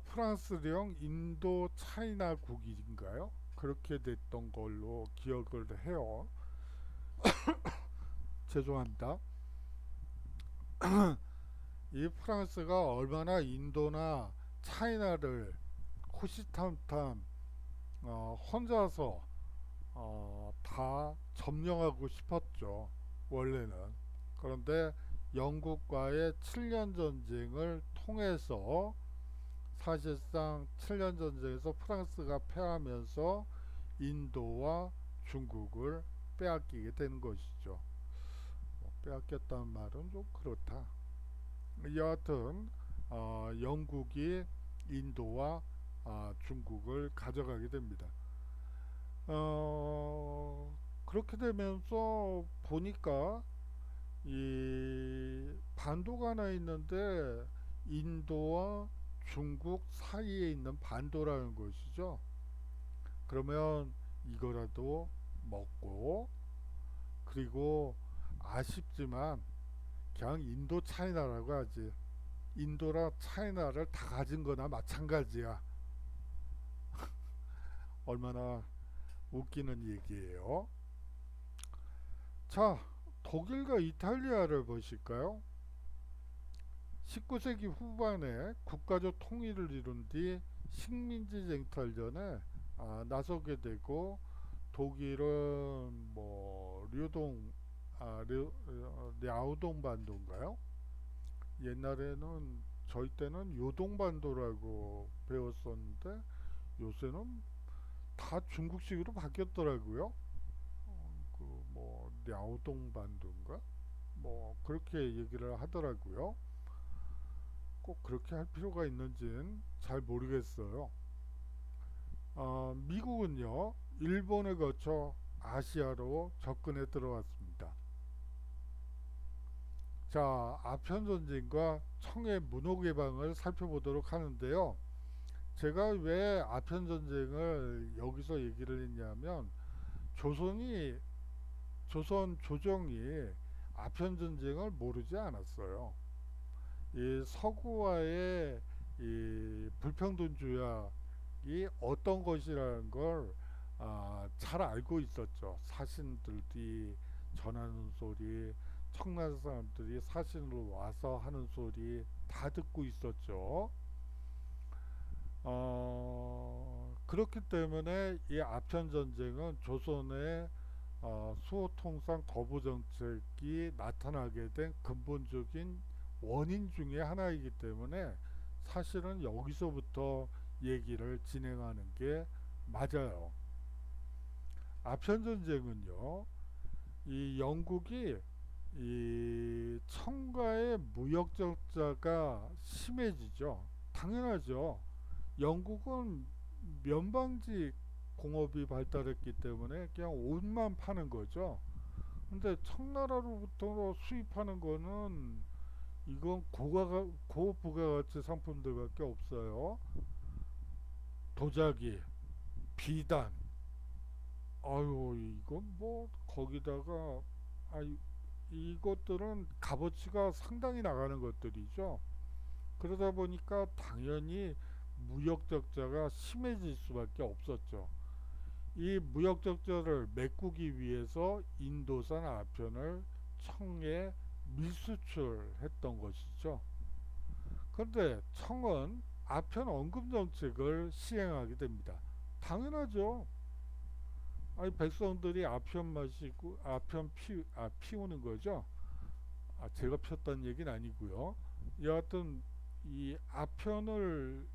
프랑스령 인도 차이나국인가요? 그렇게 됐던 걸로 기억을 해요. 죄송합니다. 이 프랑스가 얼마나 인도나 차이나를 호시탐탐 혼자서 다 점령하고 싶었죠. 원래는. 그런데 영국과의 7년 전쟁을 통해서 사실상 7년 전쟁에서 프랑스가 패하면서 인도와 중국을 빼앗기게 된 것이죠. 빼앗겼다는 말은 좀 그렇다. 여하튼 영국이 인도와 중국을 가져가게 됩니다. 그렇게 되면서 보니까 이 반도가 하나 있는데 인도와 중국 사이에 있는 반도라는 것이죠. 그러면 이거라도 먹고, 그리고 아쉽지만 그냥 인도 차이나라고 하지. 인도랑 차이나를 다 가진 거나 마찬가지야. 얼마나 웃기는 얘기예요. 자, 독일과 이탈리아를 보실까요? 19세기 후반에 국가적 통일을 이룬 뒤 식민지 쟁탈전에 나서게 되고, 독일은 뭐 랴오동 반도인가요? 옛날에는 저희 때는 요동반도라고 배웠었는데 요새는 다 중국식으로 바뀌었더라고요. 그 뭐 랴오동반도인가? 뭐 그렇게 얘기를 하더라고요. 꼭 그렇게 할 필요가 있는지는 잘 모르겠어요. 미국은요, 일본을 거쳐 아시아로 접근해 들어왔습니다. 자, 아편 전쟁과 청해 문호 개방을 살펴보도록 하는데요. 제가 왜 아편 전쟁을 여기서 얘기를 했냐면, 조선 조정이 아편 전쟁을 모르지 않았어요. 이 서구와의 이 불평등 조약이 어떤 것이라는 걸 잘 알고 있었죠. 사신들이 전하는 소리, 청나라 사람들이 사신으로 와서 하는 소리 다 듣고 있었죠. 그렇기 때문에 이 아편 전쟁은 조선의 수호통상 거부 정책이 나타나게 된 근본적인 원인 중에 하나이기 때문에 사실은 여기서부터 얘기를 진행하는 게 맞아요. 아편 전쟁은요, 이 영국이 이 청과의 무역 적자가 심해지죠. 당연하죠. 영국은 면방지 공업이 발달했기 때문에 그냥 옷만 파는 거죠. 근데 청나라로부터 수입하는 거는 이건 고부가가치 상품들밖에 없어요. 도자기, 비단, 아유 이건 뭐 거기다가 이것들은 값어치가 상당히 나가는 것들이죠. 그러다 보니까 당연히 무역 적자가 심해질 수밖에 없었죠. 이 무역 적자를 메꾸기 위해서 인도산 아편을 청에 밀수출했던 것이죠. 그런데 청은 아편 언금 정책을 시행하게 됩니다. 당연하죠. 아니 백성들이 아편 마시고 피우는 거죠. 제가 폈다는 얘기는 아니고요. 여하튼 이 아편을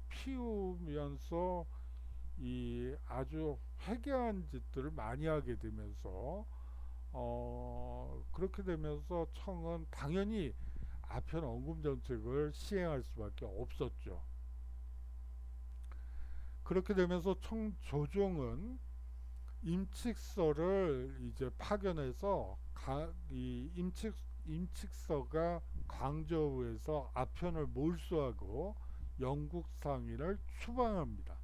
피우면서 이 아주 회개한 짓들을 많이 하게 되면서 그렇게 되면서 청은 당연히 아편 언금 정책을 시행할 수밖에 없었죠. 그렇게 되면서 청 조정은 임칙서를 이제 파견해서 이 임칙서가 광저우에서 아편을 몰수하고 영국 상인을 추방합니다.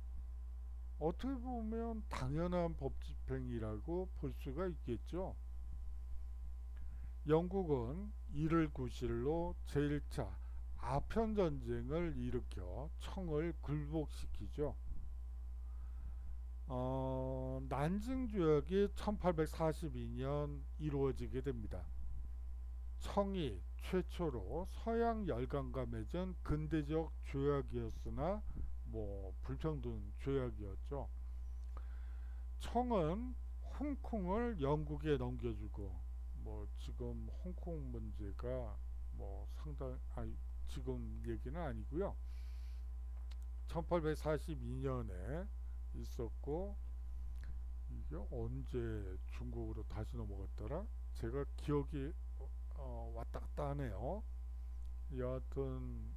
어떻게 보면 당연한 법 집행이라고 볼 수가 있겠죠. 영국은 이를 구실로 제1차 아편 전쟁을 일으켜 청을 굴복시키죠. 난징 조약이 1842년 이루어지게 됩니다. 청이 최초로 서양 열강과 맺은 근대적 조약이었으나 뭐 불평등 조약이었죠. 청은 홍콩을 영국에 넘겨주고, 뭐 지금 홍콩 문제가 뭐 지금 얘기는 아니고요. 1842년에 있었고, 이게 언제 중국으로 다시 넘어갔더라? 제가 기억이 왔다 갔다 하네요. 여하튼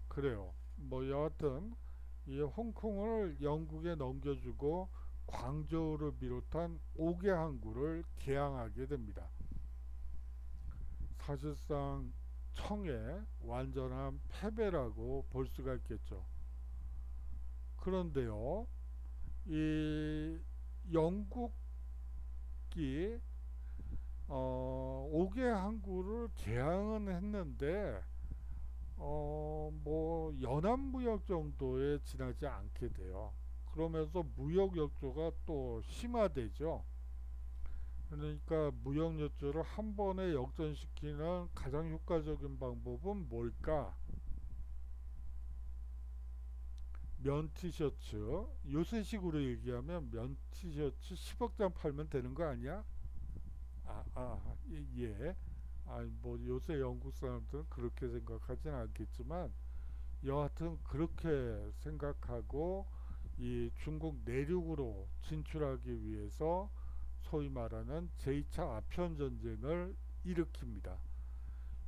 그래요. 뭐 여하튼 이 홍콩을 영국에 넘겨주고 광저우를 비롯한 5개 항구를 개항하게 됩니다. 사실상 청의 완전한 패배라고 볼 수가 있겠죠. 그런데요, 이 영국이 5개 항구를 개항은 했는데 뭐 연합무역 정도에 지나지 않게 돼요. 그러면서 무역 역조가 또 심화되죠. 그러니까 무역 역조를 한 번에 역전시키는 가장 효과적인 방법은 뭘까? 면 티셔츠. 요새식으로 얘기하면 면 티셔츠 10억 장 팔면 되는 거 아니야? 예. 뭐 요새 영국 사람들은 그렇게 생각하진 않겠지만 여하튼 그렇게 생각하고 이 중국 내륙으로 진출하기 위해서 소위 말하는 제2차 아편 전쟁을 일으킵니다.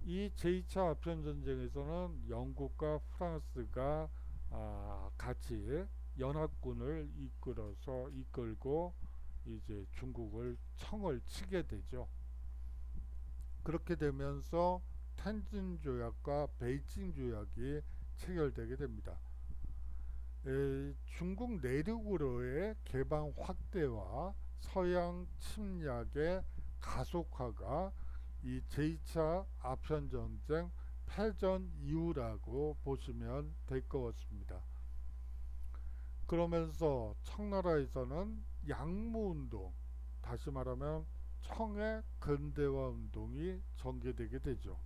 이 제2차 아편 전쟁에서는 영국과 프랑스가 같이 연합군을 이끌고 이제 중국을 청을 치게 되죠. 그렇게 되면서 텐진 조약과 베이징 조약이 체결되게 됩니다. 중국 내륙으로의 개방 확대와 서양 침략의 가속화가 이 제2차 아편전쟁 패전 이후라고 보시면 될 것 같습니다. 그러면서 청나라에서는 양무운동, 다시 말하면 청의 근대화 운동이 전개되게 되죠.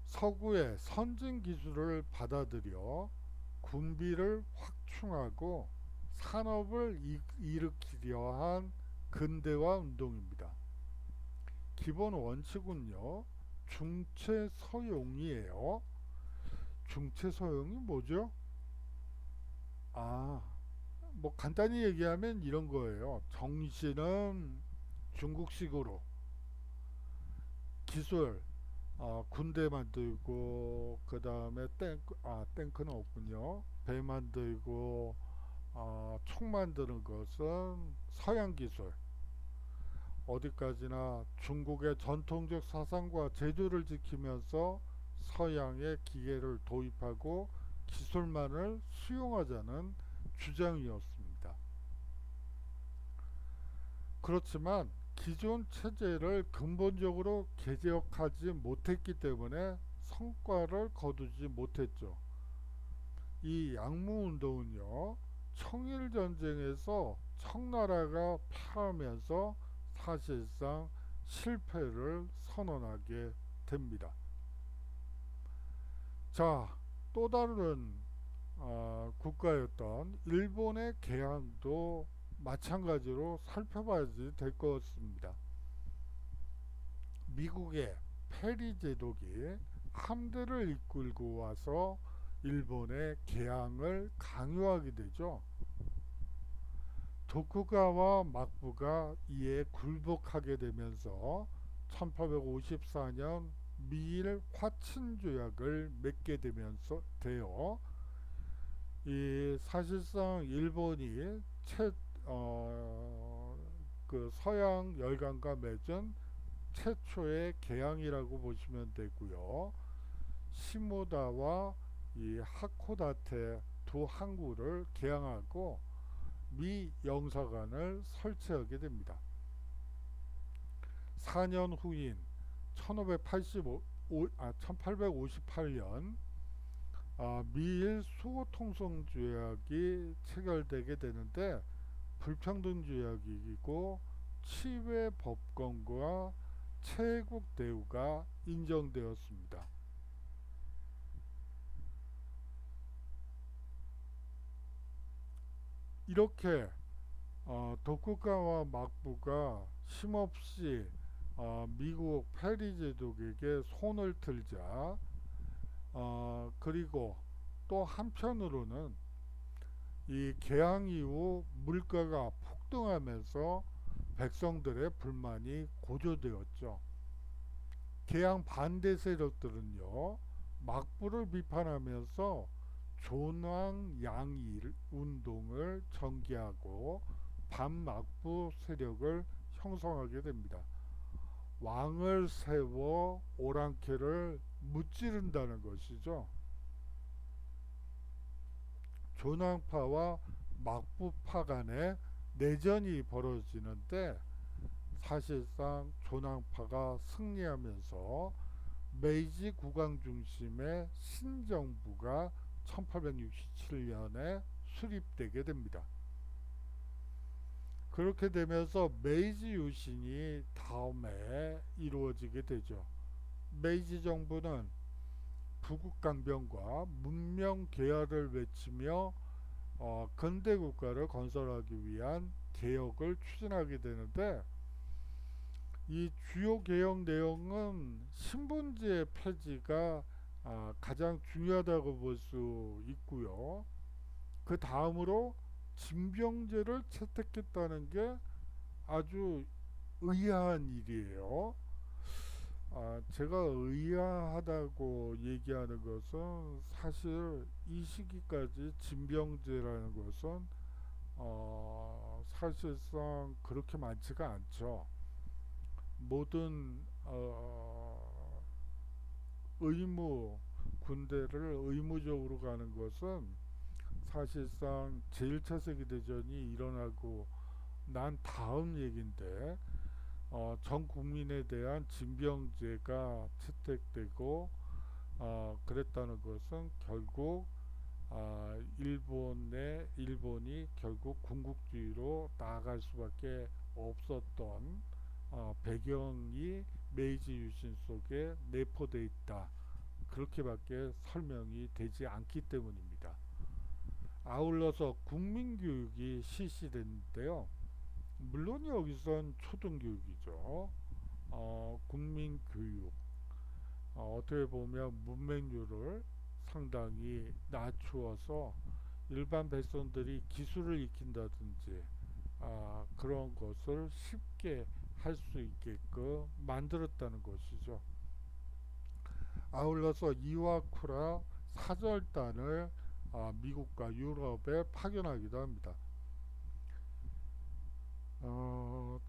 서구의 선진 기술을 받아들여 군비를 확충하고 산업을 일으키려 한 근대화 운동입니다. 기본 원칙은요, 중체서용이에요. 중체서용이 뭐죠? 아, 뭐 간단히 얘기하면 이런 거예요. 정신은 중국식으로, 기술, 군대 만들고 그 다음에 탱크는 없군요. 배 만들고 총 만드는 것은 서양 기술. 어디까지나 중국의 전통적 사상과 제도를 지키면서 서양의 기계를 도입하고 기술만을 수용하자는 주장이었습니다. 그렇지만 기존 체제를 근본적으로 개혁하지 못했기 때문에 성과를 거두지 못했죠. 이 양무운동은요, 청일전쟁에서 청나라가 패하면서 사실상 실패를 선언하게 됩니다. 자, 또 다른 국가였던 일본의 개항도 마찬가지로 살펴봐야 될 것 같습니다. 미국의 페리 제독이 함대를 이끌고 와서 일본의 개항을 강요하게 되죠. 도쿠가와 막부가 이에 굴복하게 되면서 1854년 미일 화친 조약을 맺게 되면서 이 사실상 일본이 그 서양 열강과 맺은 최초의 개항이라고 보시면 되고요. 시모다와 이 하코다테 두 항구를 개항하고 미 영사관을 설치하게 됩니다. 4년 후인 1858년 미일 수호 통성 조약이 체결되게 되는데 불평등 조약이고 치외 법권과 체국 대우가 인정되었습니다. 이렇게 도쿠가와 막부가 쉼없이 미국 페리 제독에게 손을 들자 그리고 또 한편으로는 이 개항 이후 물가가 폭등하면서 백성들의 불만이 고조되었죠. 개항 반대 세력들은요, 막부를 비판하면서 존왕 양일 운동을 전개하고 반막부 세력을 형성하게 됩니다. 왕을 세워 오랑캐를 무찌른다는 것이죠. 존왕파와 막부파 간의 내전이 벌어지는데 사실상 존왕파가 승리하면서 메이지 국왕 중심의 신정부가 1867년에 수립되게 됩니다. 그렇게 되면서 메이지 유신이 다음에 이루어지게 되죠. 메이지 정부는 부국강병과 문명 개혁을 외치며 근대 국가를 건설하기 위한 개혁을 추진하게 되는데, 이 주요 개혁 내용은 신분제 폐지가 가장 중요하다고 볼 수 있고요. 그 다음으로 징병제를 채택했다는 게 아주 의아한 일이에요. 제가 의아하다고 얘기하는 것은 사실 이 시기까지 징병제라는 것은 사실상 그렇게 많지가 않죠. 모든 의무 군대를 의무적으로 가는 것은 사실상 제1차 세계대전이 일어나고 난 다음 얘기인데, 전 국민에 대한 징병제가 채택되고 그랬다는 것은 결국 일본이 결국 군국주의로 나아갈 수밖에 없었던 배경이 메이지 유신 속에 내포되어 있다. 그렇게밖에 설명이 되지 않기 때문입니다. 아울러서 국민교육이 실시됐는데요. 물론 여기선 초등교육이죠. 국민교육. 어떻게 보면 문맹률을 상당히 낮추어서 일반 백성들이 기술을 익힌다든지 그런 것을 쉽게 할 수 있게끔 만들었다는 것이죠. 아울러서 이와쿠라 사절단을 미국과 유럽에 파견하기도 합니다.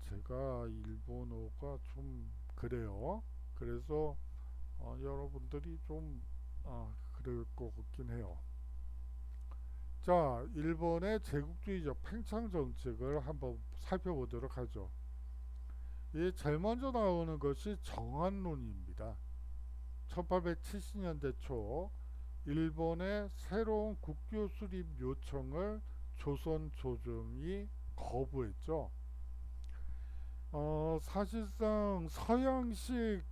제가 일본어가 좀 그래요. 그래서 여러분들이 좀 그럴 것 같긴 해요. 자, 일본의 제국주의적 팽창 정책을 한번 살펴보도록 하죠. 제일 먼저 나오는 것이 정한론입니다. 1870년대 초 일본의 새로운 국교 수립 요청을 조선 조정이 거부했죠. 사실상 서양식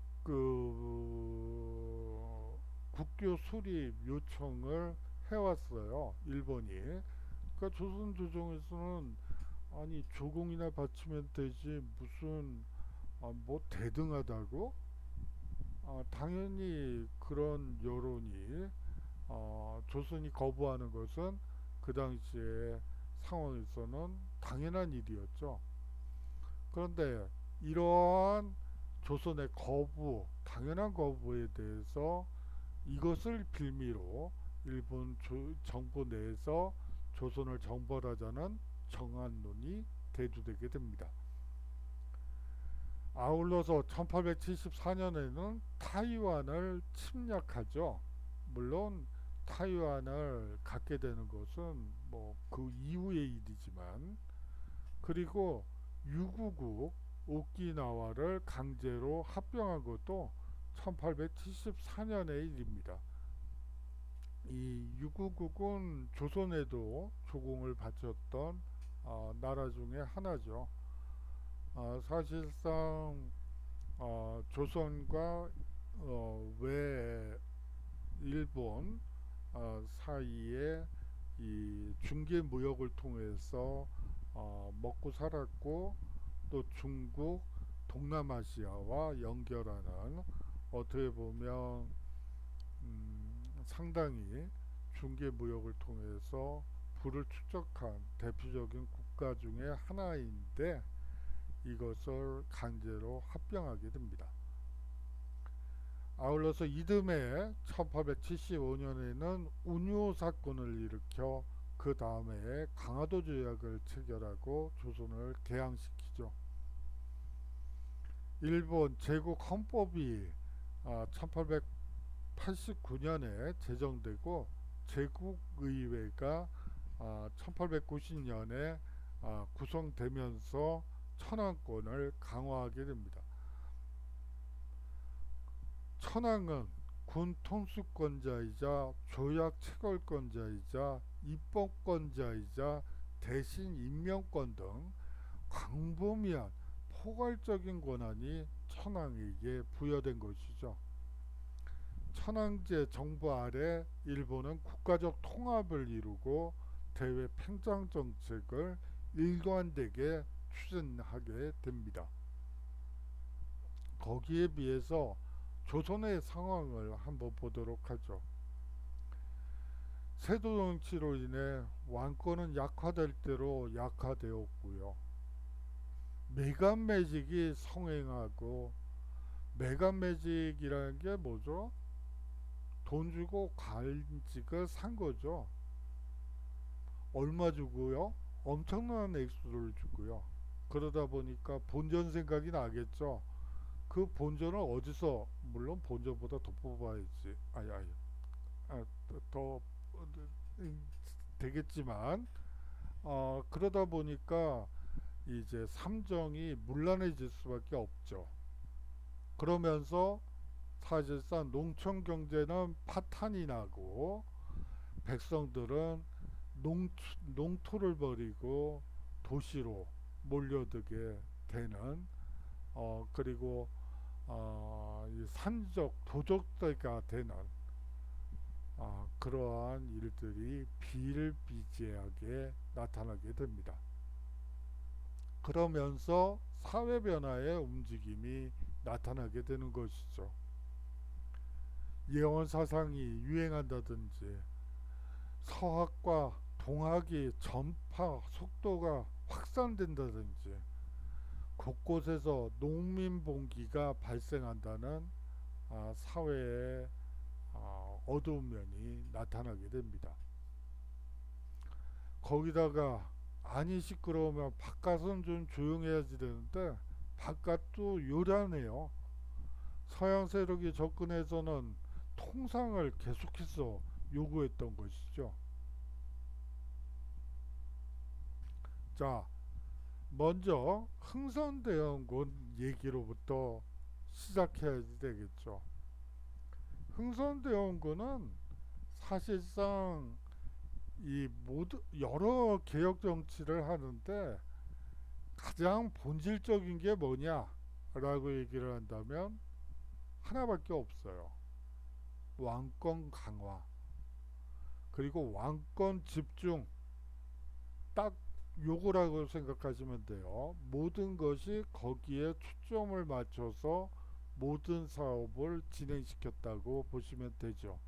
국교 수립 요청을 해왔어요, 일본이. 그러니까 조선 조정에서는 아니 조공이나 바치면 되지 무슨 뭐 대등하다고? 당연히 그런 여론이 조선이 거부하는 것은 그 당시의 상황에서는 당연한 일이었죠. 그런데 이러한 조선의 거부, 당연한 거부에 대해서 이것을 빌미로 일본 정부 내에서 조선을 정벌하자는 정한론이 대두되게 됩니다. 아울러서 1874년에는 타이완을 침략하죠. 물론 타이완을 갖게 되는 것은 뭐 그 이후의 일이지만, 그리고 유구국 오키나와를 강제로 합병한 것도 1874년의 일입니다. 이 유구국은 조선에도 조공을 바쳤던 나라 중에 하나죠. 사실상 조선과 외 일본 사이에 이 중개 무역을 통해서 먹고 살았고, 또 중국, 동남아시아와 연결하는, 어떻게 보면 상당히 중개 무역을 통해서 부를 축적한 대표적인 국가 중에 하나인데, 이것을 강제로 합병하게 됩니다. 아울러서 이듬해 1875년에는 운요 사건을 일으켜 그 다음에 강화도 조약을 체결하고 조선을 개항시키죠. 일본 제국 헌법이 1889년에 제정되고 제국의회가 1890년에 구성되면서 천황권을 강화하게 됩니다. 천황은 군 통수권자이자 조약 체결권자이자 입법권자이자 대신 임명권 등 광범위한 포괄적인 권한이 천황에게 부여된 것이죠. 천황제 정부 아래 일본은 국가적 통합을 이루고 대외 팽창 정책을 일관되게 추진하게 됩니다. 거기에 비해서 조선의 상황을 한번 보도록 하죠. 세도 정치로 인해 왕권은 약화될 대로 약화되었고요. 매간 매직이 성행하고, 매간 매직이라는 게 뭐죠? 돈 주고 관직을 산 거죠. 얼마 주고요? 엄청난 액수를 주고요. 그러다 보니까 본전 생각이 나겠죠. 그 본전을 어디서, 물론 본전보다 더 뽑아야지. 더 되겠지만, 그러다 보니까 이제 삼정이 문란해질 수밖에 없죠. 그러면서 사실상 농촌 경제는 파탄이 나고 백성들은 농토를 버리고 도시로 몰려들게 되는, 그리고 이 산적 도적대가 되는 그러한 일들이 비일비재하게 나타나게 됩니다. 그러면서 사회 변화의 움직임이 나타나게 되는 것이죠. 예언 사상이 유행한다든지, 서학과 동학이 전파 속도가 확산된다든지, 곳곳에서 농민봉기가 발생한다는 사회의 어두운 면이 나타나게 됩니다. 거기다가 안이 시끄러우면 바깥은 좀 조용해야지 되는데 바깥도 요란해요. 서양 세력이 접근해서는 통상을 계속해서 요구했던 것이죠. 자, 먼저 흥선대원군 얘기로부터 시작해야 되겠죠. 흥선대원군은 사실상 이 모두 여러 개혁 정치를 하는데 가장 본질적인 게 뭐냐라고 얘기를 한다면 하나밖에 없어요. 왕권 강화, 그리고 왕권 집중, 딱 요거라고 생각하시면 돼요. 모든 것이 거기에 초점을 맞춰서 모든 사업을 진행시켰다고 보시면 되죠.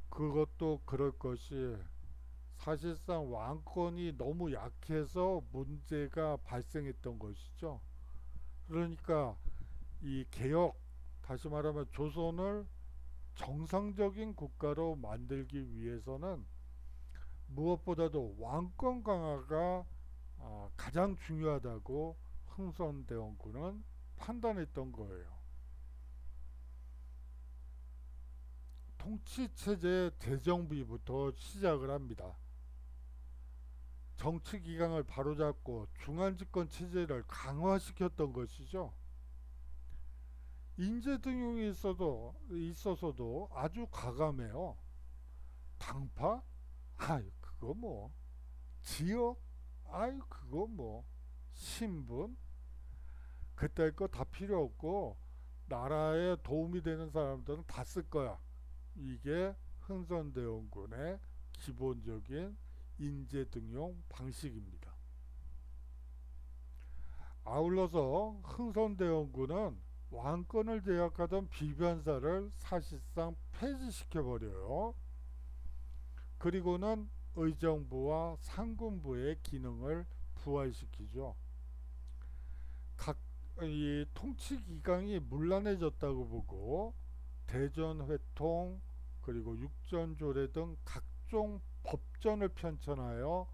그것도 그럴 것이, 사실상 왕권이 너무 약해서 문제가 발생했던 것이죠. 그러니까 이 개혁, 다시 말하면 조선을 정상적인 국가로 만들기 위해서는 무엇보다도 왕권 강화가 가장 중요하다고 흥선대원군은 판단했던 거예요. 통치체제 재정비부터 시작을 합니다. 정치기강을 바로잡고 중앙집권 체제를 강화시켰던 것이죠. 인재 등용이 있어서도 아주 과감해요. 당파? 아유 그거 뭐. 지역? 아유 그거 뭐. 신분? 그때 거 다 필요 없고 나라에 도움이 되는 사람들은 다 쓸 거야. 이게 흥선대원군의 기본적인 인재 등용 방식입니다. 아울러서 흥선대원군은 왕권을 제약하던 비변사를 사실상 폐지시켜버려요. 그리고는 의정부와 상군부의 기능을 부활시키죠. 이 통치기강이 문란해졌다고 보고 대전회통, 그리고 육전조례 등 각종 법전을 편찬하여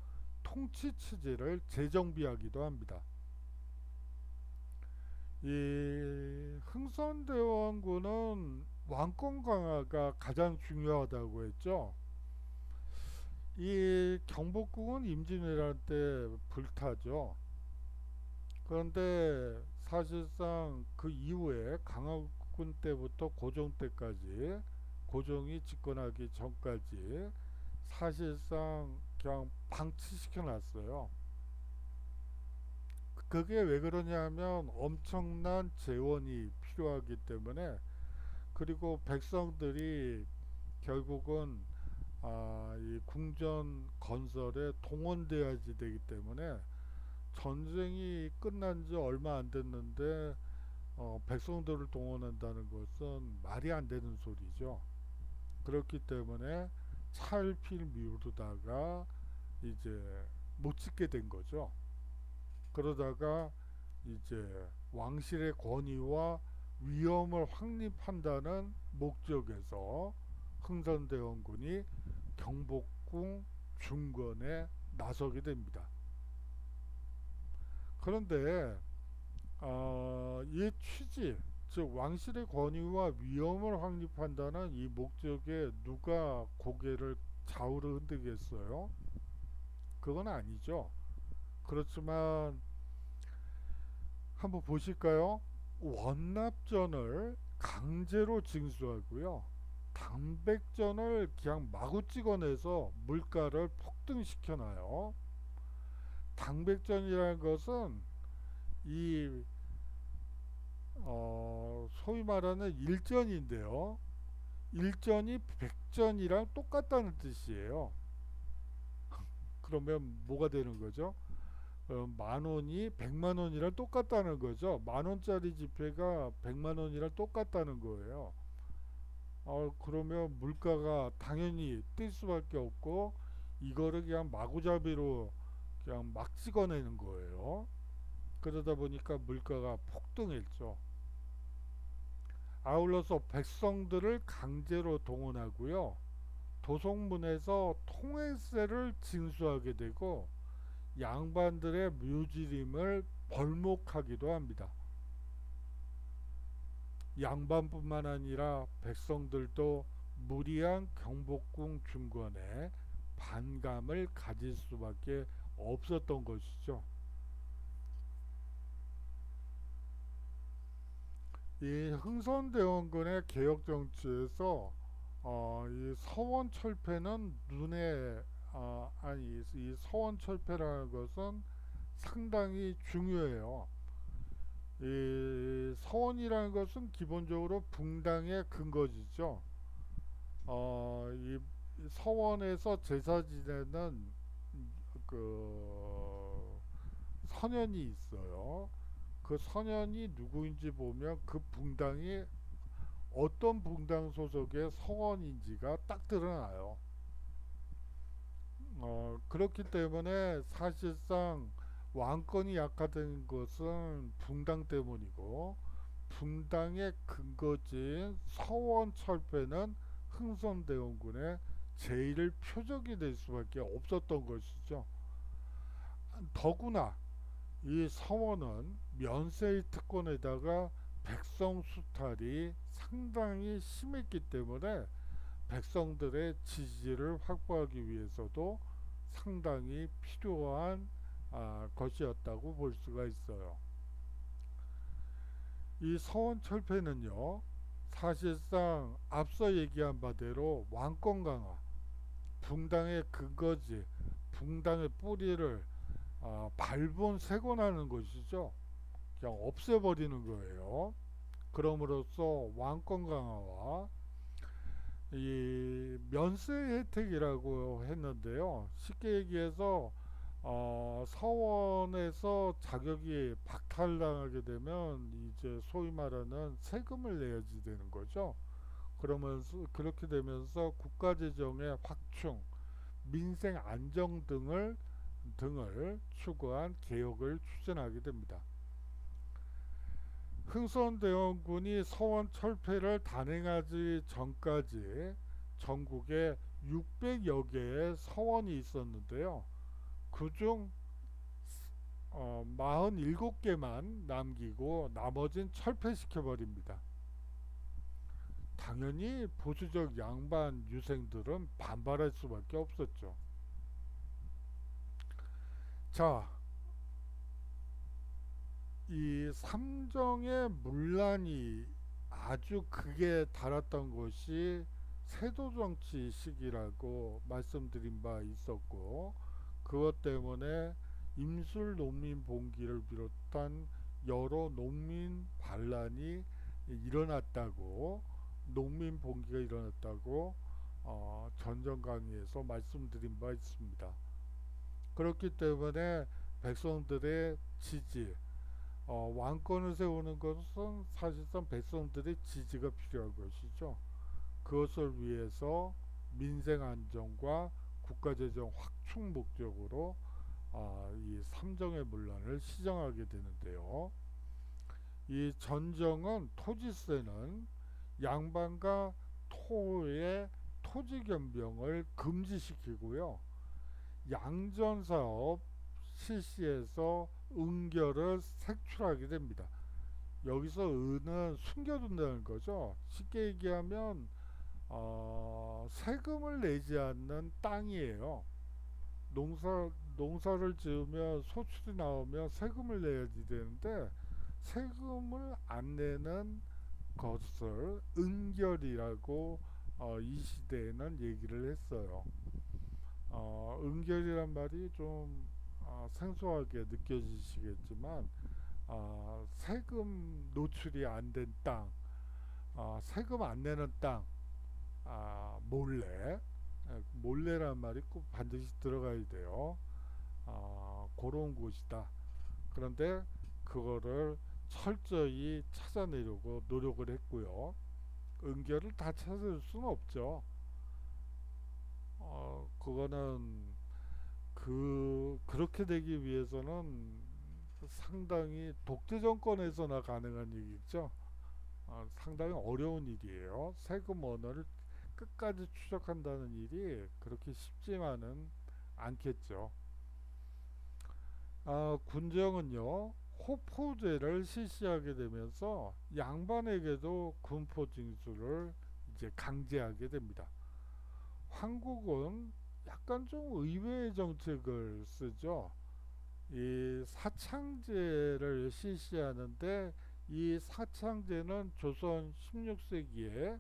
통치체제를 재정비하기도 합니다. 이 흥선대원군은 왕권 강화가 가장 중요하다고 했죠. 이 경복궁은 임진왜란 때 불타죠. 그런데 사실상 그 이후에 박군 때부터 고종 때까지, 고종이 집권하기 전까지 사실상 그냥 방치시켜 놨어요. 그게 왜 그러냐면 엄청난 재원이 필요하기 때문에, 그리고 백성들이 결국은 이 궁전 건설에 동원돼야지 되기 때문에, 전쟁이 끝난 지 얼마 안 됐는데 백성들을 동원한다는 것은 말이 안 되는 소리죠. 그렇기 때문에 차일피일 미루다가 이제 못 짓게 된 거죠. 그러다가 이제 왕실의 권위와 위엄을 확립한다는 목적에서 흥선대원군이 경복궁 중건에 나서게 됩니다. 그런데 이 취지, 즉 왕실의 권위와 위엄을 확립한다는 이 목적에 누가 고개를 좌우로 흔들겠어요? 그건 아니죠. 그렇지만 한번 보실까요? 원납전을 강제로 징수하고요, 당백전을 그냥 마구 찍어내서 물가를 폭등시켜놔요. 당백전이라는 것은 이 소위 말하는 일전인데요, 일전이 백전이랑 똑같다는 뜻이에요. 그러면 뭐가 되는 거죠? 만 원이 100만 원이랑 똑같다는 거죠. 만 원짜리 지폐가 100만 원이랑 똑같다는 거예요. 그러면 물가가 당연히 뛸 수밖에 없고, 이거를 그냥 마구잡이로 그냥 막 찍어내는 거예요. 그러다 보니까 물가가 폭등했죠. 아울러서 백성들을 강제로 동원하고요, 도성문에서 통행세를 징수하게 되고, 양반들의 묘지림을 벌목하기도 합니다. 양반뿐만 아니라 백성들도 무리한 경복궁 중건에 반감을 가질 수밖에 없었던 것이죠. 이 흥선대원군의 개혁 정치에서 이 서원철폐는 눈에 아니 이 서원철폐라는 것은 상당히 중요해요. 이 서원이라는 것은 기본적으로 붕당의 근거지죠. 이 서원에서 제사 지내는 그 선현이 있어요. 그 선현이 누구인지 보면 그 붕당이 어떤 붕당 소속의 서원인지가 딱 드러나요. 그렇기 때문에 사실상 왕권이 약화된 것은 붕당 때문이고, 붕당의 근거지인 서원철폐는 흥선대원군의 제일 표적이 될 수밖에 없었던 것이죠. 더구나 이 서원은 면세의 특권에다가 백성 수탈이 상당히 심했기 때문에 백성들의 지지를 확보하기 위해서도 상당히 필요한 것이었다고 볼 수가 있어요. 이 서원철폐는요, 사실상 앞서 얘기한 바대로 왕권 강화, 붕당의 근거지, 붕당의 뿌리를 발본색원하는 것이죠. 그냥 없애버리는 거예요. 그럼으로써 왕권 강화와 이 면세 혜택이라고 했는데요, 쉽게 얘기해서 서원에서 자격이 박탈당하게 되면 이제 소위 말하는 세금을 내야지 되는 거죠. 그러면서 그렇게 되면서 국가 재정의 확충, 민생 안정 등을 추구한 개혁을 추진하게 됩니다. 흥선대원군이 서원 철폐를 단행하기 전까지 전국에 600여 개의 서원이 있었는데요, 그중 47개만 남기고 나머진 철폐시켜 버립니다. 당연히 보수적 양반 유생들은 반발할 수밖에 없었죠. 자, 이 삼정의 문란이 아주 극에 달았던 것이 세도정치 시기라고 말씀드린 바 있었고, 그것 때문에 임술 농민 봉기를 비롯한 여러 농민 반란이 일어났다고, 농민 봉기가 일어났다고 전전 강의에서 말씀드린 바 있습니다. 그렇기 때문에 백성들의 지지, 왕권을 세우는 것은 사실상 백성들의 지지가 필요한 것이죠. 그것을 위해서 민생 안정과 국가재정 확충 목적으로 이 삼정의 문란을 시정하게 되는데요. 이 전정은 토지세는 양반과 토의 토지 변경을 금지시키고요. 양전사업 실시해서 은결을 색출하게 됩니다. 여기서 은은 숨겨둔다는 거죠. 쉽게 얘기하면 세금을 내지 않는 땅이에요. 농사를 지으면 소출이 나오면 세금을 내야지 되는데, 세금을 안 내는 것을 은결이라고 이 시대에는 얘기를 했어요. 은결이란 말이 좀 생소하게 느껴지시겠지만, 세금 노출이 안 된 땅, 세금 안 내는 땅, 몰래란 말이 꼭 반드시 들어가야 돼요. 그런 곳이다. 그런데 그거를 철저히 찾아내려고 노력을 했고요. 은결을 다 찾을 수는 없죠. 그거는 그렇게 되기 위해서는 상당히 독재 정권에서나 가능한 일이죠. 상당히 어려운 일이에요. 세금 원화를 끝까지 추적한다는 일이 그렇게 쉽지만은 않겠죠. 군정은요, 호포제를 실시하게 되면서 양반에게도 군포 징수를 이제 강제하게 됩니다. 한국은 약간 좀 의외의 정책을 쓰죠. 이 사창제를 실시하는데, 이 사창제는 조선 16세기에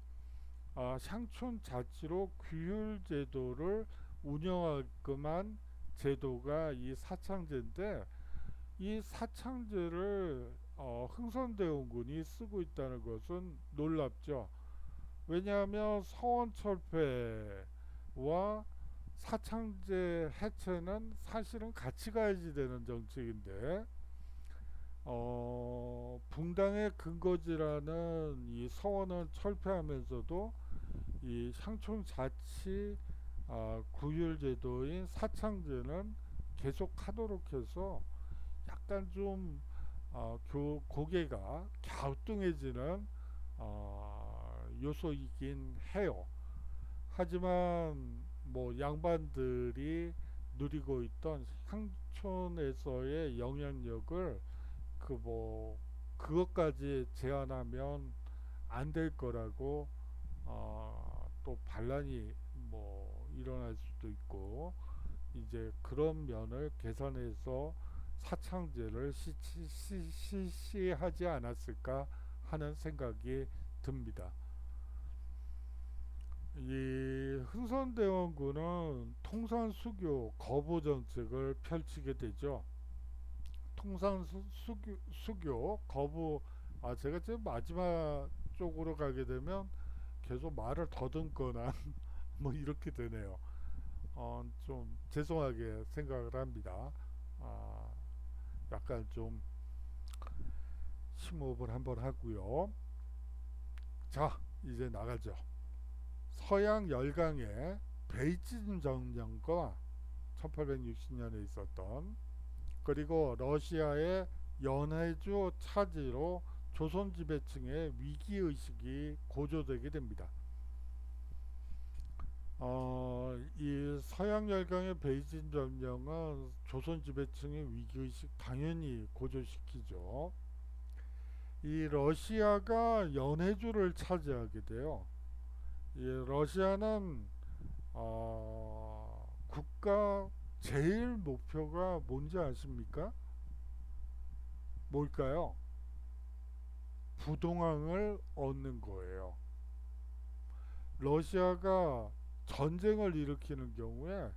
향촌 자치로 규율제도를 운영하게끔 한 제도가 이 사창제인데, 이 사창제를 흥선대원군이 쓰고 있다는 것은 놀랍죠. 왜냐하면 서원철폐와 사창제 해체는 사실은 같이 가야지 되는 정책인데, 붕당의 근거지라는 이 서원은 철폐하면서도 이 향촌 자치 구율제도인 사창제는 계속하도록 해서 약간 좀 고개가 갸우뚱해지는 요소이긴 해요. 하지만 뭐 양반들이 누리고 있던 향촌에서의 영향력을 그것까지 제한하면 안 될 거라고 또 반란이 뭐 일어날 수도 있고, 이제 그런 면을 개선해서 사창제를 실시하지 않았을까 하는 생각이 듭니다. 이 흥선대원군은 통상수교 거부 정책을 펼치게 되죠. 통상수교 거부, 제가 지금 마지막 쪽으로 가게 되면 계속 말을 더듬거나 뭐 이렇게 되네요. 좀 죄송하게 생각을 합니다. 약간 좀 심호흡을 한번 하고요. 자, 이제 나가죠. 서양 열강의 베이징 정령과 1860년에 있었던, 그리고 러시아의 연해주 차지로 조선 지배층의 위기의식이 고조되게 됩니다. 이 서양 열강의 베이징 점령은 조선 지배층의 위기의식 당연히 고조시키죠. 이 러시아가 연해주를 차지하게 돼요. 이 러시아는 국가 제일 목표가 뭔지 아십니까? 뭘까요? 부동항을 얻는 거예요. 러시아가 전쟁을 일으키는 경우에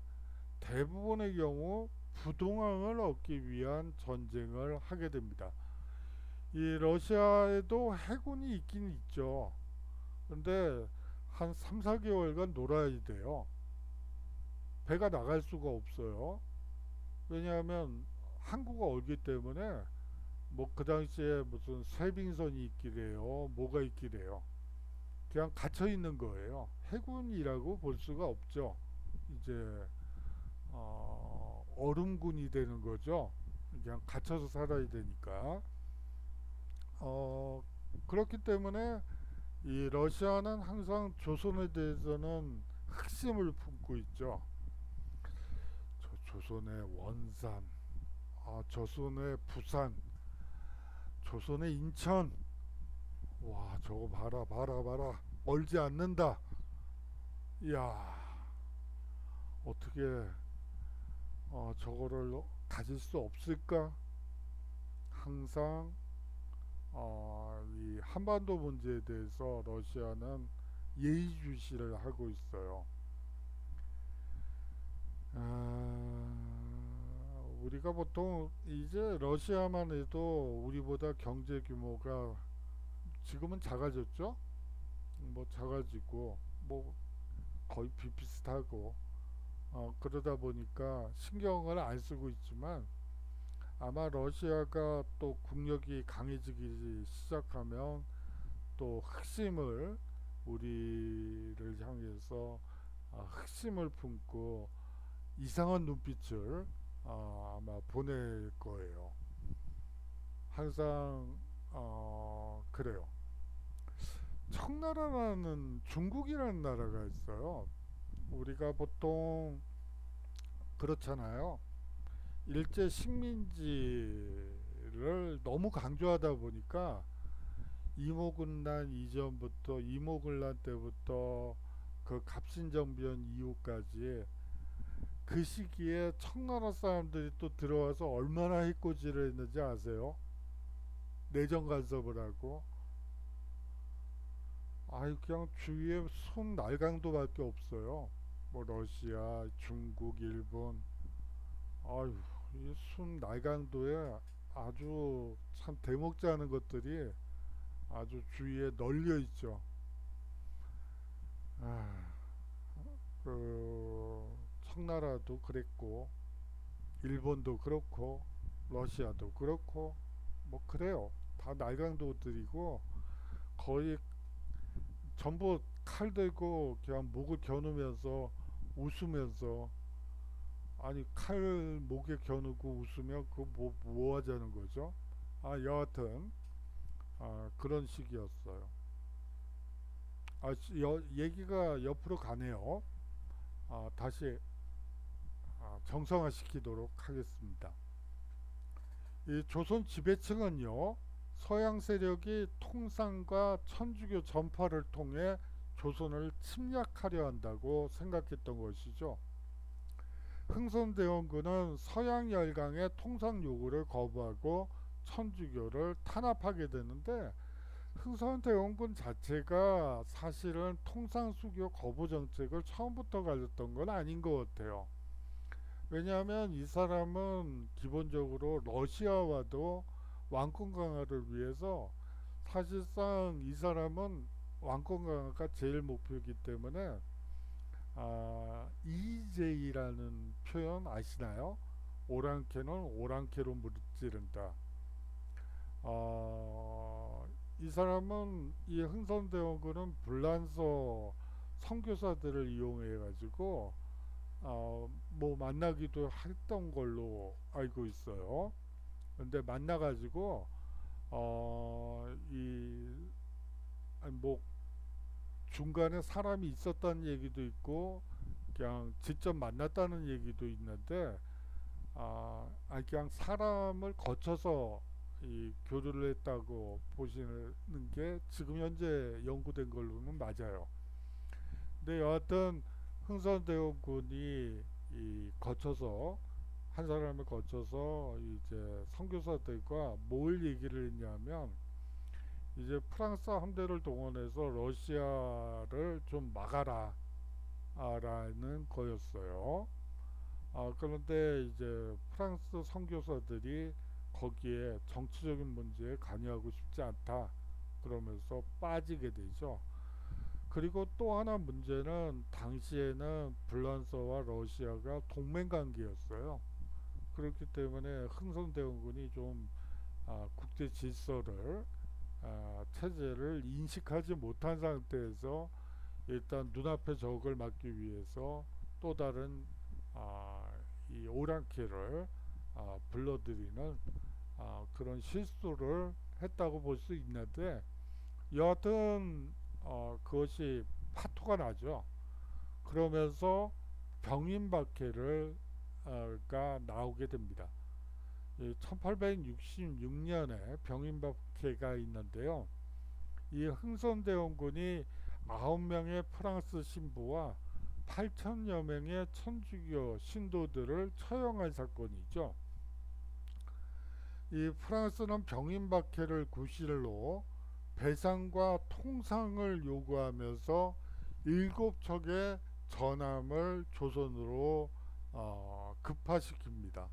대부분의 경우 부동항을 얻기 위한 전쟁을 하게 됩니다. 이 러시아에도 해군이 있긴 있죠. 근데 한 3, 4개월간 놀아야 돼요. 배가 나갈 수가 없어요. 왜냐하면 항구가 얼기 때문에 뭐 그 당시에 무슨 쇄빙선이 있기래요. 뭐가 있기래요. 그냥 갇혀 있는 거예요. 해군이라고 볼 수가 없죠. 이제 얼음군이 되는 거죠. 그냥 갇혀서 살아야 되니까. 어, 그렇기 때문에 이 러시아는 항상 조선에 대해서는 흑심을 품고 있죠. 조선의 원산, 조선의 부산, 조선의 인천. 와, 저거 봐라, 봐라, 봐라. 얼지 않는다. 이야, 어떻게 저거를 가질 수 없을까? 항상 이 한반도 문제에 대해서 러시아는 예의주시를 하고 있어요. 우리가 보통 이제 러시아만 해도 우리보다 경제 규모가 지금은 작아졌죠? 뭐 작아지고 뭐 거의 비슷하고 그러다 보니까 신경을 안 쓰고 있지만 아마 러시아가 또 국력이 강해지기 시작하면 또 흑심을 우리를 향해서 흑심을 품고 이상한 눈빛을 아마 보낼 거예요. 항상 그래요. 청나라라는 중국이라는 나라가 있어요. 우리가 보통 그렇잖아요. 일제 식민지를 너무 강조하다 보니까 이모군란 이전부터 이모군란 때부터 그 갑신정변 이후까지 그 시기에 청나라 사람들이 또 들어와서 얼마나 해코지를 했는지 아세요? 내정 간섭을 하고 아유 그냥 주위에 손 날강도밖에 없어요. 뭐 러시아, 중국, 일본 아유 이 손 날강도에 아주 참 대먹지 않은 것들이 아주 주위에 널려 있죠. 아, 그 청나라도 그랬고 일본도 그렇고 러시아도 그렇고 뭐 그래요. 다 날강도들이고 거의 전부 칼 들고 그냥 목을 겨누면서 웃으면서 아니 칼 목에 겨누고 웃으면 그거 뭐 하자는 거죠? 여하튼 그런 식이었어요. 얘기가 옆으로 가네요. 다시 정상화 시키도록 하겠습니다. 이 조선 지배층은요, 서양 세력이 통상과 천주교 전파를 통해 조선을 침략하려 한다고 생각했던 것이죠. 흥선대원군은 서양 열강의 통상 요구를 거부하고 천주교를 탄압하게 되는데 흥선대원군 자체가 사실은 통상수교 거부 정책을 처음부터 가졌던 건 아닌 것 같아요. 왜냐하면 이 사람은 기본적으로 러시아와도 왕권 강화를 위해서 사실상 이 사람은 왕권 강화가 제일 목표이기 때문에 EJ라는 표현 아시나요? 오랑캐는 오랑캐로 무찌른다. 이 사람은 이 흥선대원군은 불란서 선교사들을 이용해 가지고 뭐 만나기도 했던 걸로 알고 있어요. 근데 만나가지고 이 뭐 중간에 사람이 있었다는 얘기도 있고 그냥 직접 만났다는 얘기도 있는데 그냥 사람을 거쳐서 이 교류를 했다고 보시는 게 지금 현재 연구된 걸로는 맞아요. 근데 여하튼 흥선대원군이 이 거쳐서 한 사람을 거쳐서 이제 선교사들과 뭘 얘기를 했냐면 이제 프랑스 함대를 동원해서 러시아를 좀 막아라 라는 거였어요. 그런데 이제 프랑스 선교사들이 거기에 정치적인 문제에 관여하고 싶지 않다 그러면서 빠지게 되죠. 그리고 또 하나 문제는 당시에는 불란서와 러시아가 동맹 관계였어요. 그렇기 때문에 흥선대원군이 좀 국제 질서를 체제를 인식하지 못한 상태에서 일단 눈앞의 적을 막기 위해서 또 다른 아, 이 오랑캐를 불러들이는 그런 실수를 했다고 볼 수 있는데 여하튼 그것이 파토가 나죠. 그러면서 병인박해를 가 나오게 됩니다. 1866년에 병인박해가 있는데요. 이 흥선대원군이 9명의 프랑스 신부와 8천여 명의 천주교 신도들을 처형한 사건이죠. 이 프랑스는 병인박해를 구실로 배상과 통상을 요구하면서 7척의 전함을 조선으로 급파시킵니다.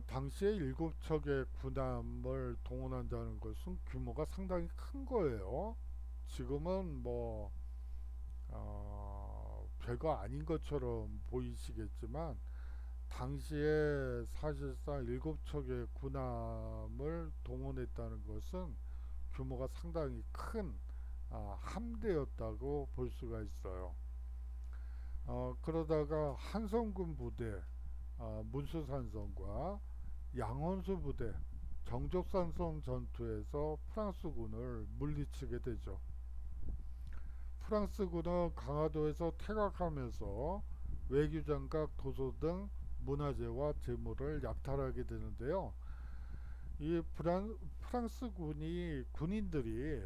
당시에 7척의 군함을 동원한다는 것은 규모가 상당히 큰 거예요. 지금은 뭐 별거 아닌 것처럼 보이시겠지만 당시에 사실상 7척의 군함을 동원했다는 것은 규모가 상당히 큰 함대였다고 볼 수가 있어요. 그러다가 한성군 부대 문수산성과 양원수 부대 정족산성 전투에서 프랑스군을 물리치게 되죠. 프랑스군은 강화도에서 퇴각하면서 외교장각, 도서 등 문화재와 재물을 약탈하게 되는데요. 이 프랑스군이 군인들이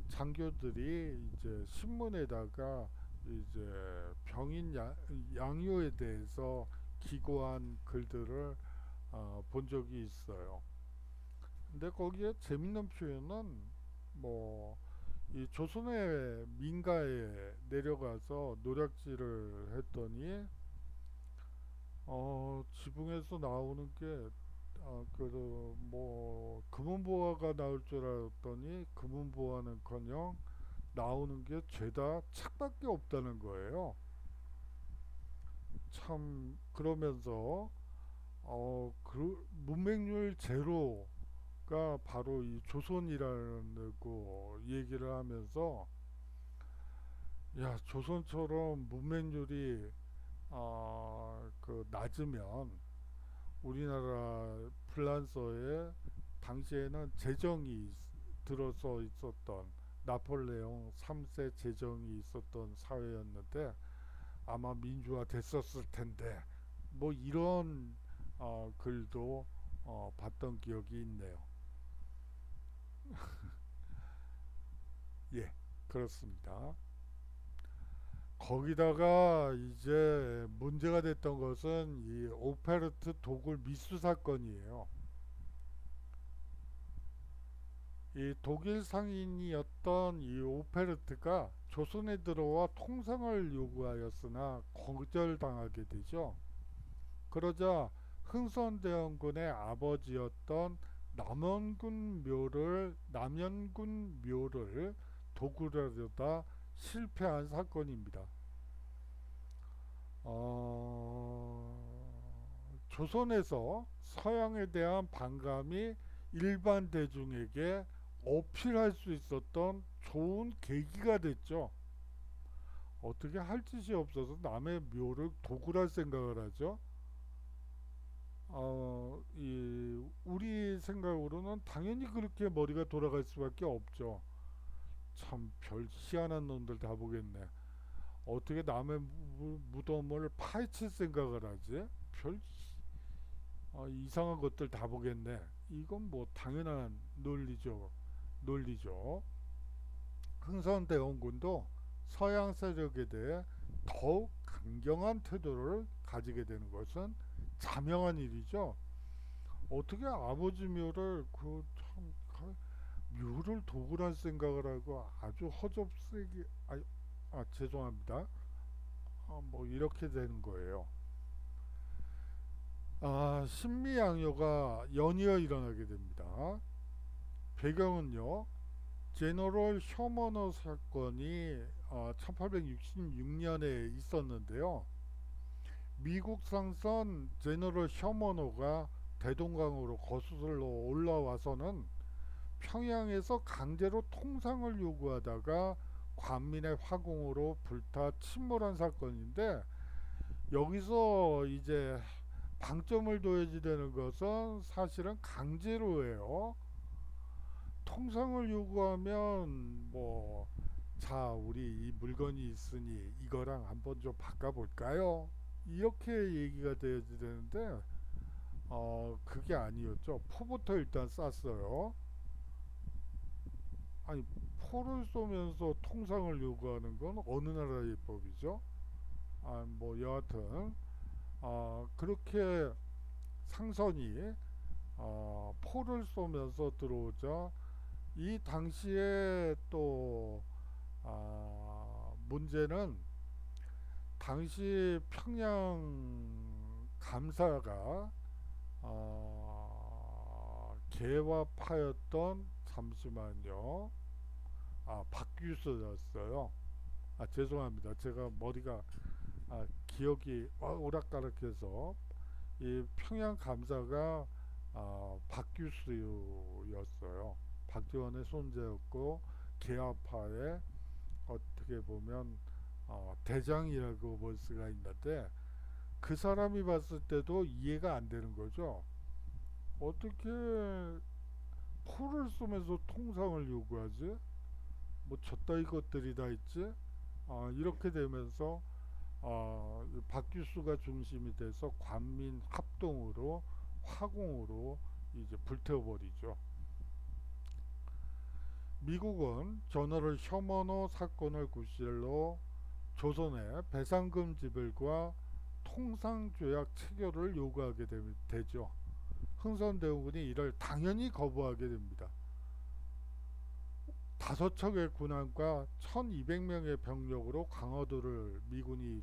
장교들이 이제 신문에다가 이제 병인 양요에 대해서 기고한 글들을 본 적이 있어요. 근데 거기에 재밌는 표현은 뭐 이 조선의 민가에 내려가서 노략질을 했더니 지붕에서 나오는 게 그뭐 금은보화가 나올 줄 알았더니 금은보화는커녕 나오는 게 죄다 책밖에 없다는 거예요. 참 그러면서 문맹률 제로가 바로 이 조선이라는 거 얘기를 하면서 야 조선처럼 문맹률이 낮으면 우리나라 불란서에 당시에는 제정이 들어서 있었던 나폴레옹 3세 제정이 있었던 사회였는데 아마 민주화 됐었을 텐데 뭐 이런 글도 봤던 기억이 있네요. 예, 그렇습니다. 거기다가 이제 문제가 됐던 것은 이 오페르트 도굴 미수 사건이에요. 이 독일 상인이었던 이 오페르트가 조선에 들어와 통상을 요구하였으나 거절당하게 되죠. 그러자 흥선대원군의 아버지였던 남연군 묘를 도굴하려다 실패한 사건입니다. 조선에서 서양에 대한 반감이 일반 대중에게 어필할 수 있었던 좋은 계기가 됐죠. 어떻게 할 짓이 없어서 남의 묘를 도굴할 생각을 하죠. 우리 생각으로는 당연히 그렇게 머리가 돌아갈 수밖에 없죠. 참 별 희한한 놈들 다 보겠네. 어떻게 남의 무덤을 파헤칠 생각을 하지? 별 이상한 것들 다 보겠네. 이건 뭐 당연한 논리죠. 흥선대원군도 서양 세력에 대해 더욱 강경한 태도를 가지게 되는 것은 자명한 일이죠. 어떻게 아버지 묘를 묘를 도구란 생각을 하고 아주 허접세게, 죄송합니다. 뭐 이렇게 되는 거예요. 신미양요가 연이어 일어나게 됩니다. 배경은요, 제너럴 셔머너 사건이 1866년에 있었는데요. 미국 상선 제너럴 셔머너가 대동강으로 거슬러 올라와서는 평양에서 강제로 통상을 요구하다가 관민의 화공으로 불타 침몰한 사건인데, 여기서 이제 방점을 둬야지 되는 것은 사실은 강제로예요. 통상을 요구하면 뭐, 자, 우리 이 물건이 있으니 이거랑 한번 좀 바꿔볼까요? 이렇게 얘기가 돼야지 되는데, 그게 아니었죠. 포부터 일단 쐈어요. 아니, 포를 쏘면서 통상을 요구하는 건 어느 나라의 법이죠? 뭐 여하튼 그렇게 상선이 포를 쏘면서 들어오자, 이 당시에 또 문제는, 당시 평양 감사가 개화파였던, 잠시만요, 박규서였어요. 죄송합니다. 제가 머리가 기억이 오락가락해서, 이 평양 감사가 박규수였어요. 박지원의 손자였고 개화파의 어떻게 보면 대장이라고 볼 수가 있는데, 그 사람이 봤을 때도 이해가 안 되는 거죠. 어떻게 포를 쏘면서 통상을 요구하지? 뭐 저따위 것들이 다 있지? 이렇게 되면서 박규수가 중심이 돼서 관민 합동으로 화공으로 이제 불태워버리죠. 미국은 전월을 셔머노 사건을 구실로 조선의 배상금 지불과 통상조약 체결을 요구하게 되죠. 흥선대원군이 이를 당연히 거부하게 됩니다. 5척의 군함과 1200명의 병력으로 강화도를 미군이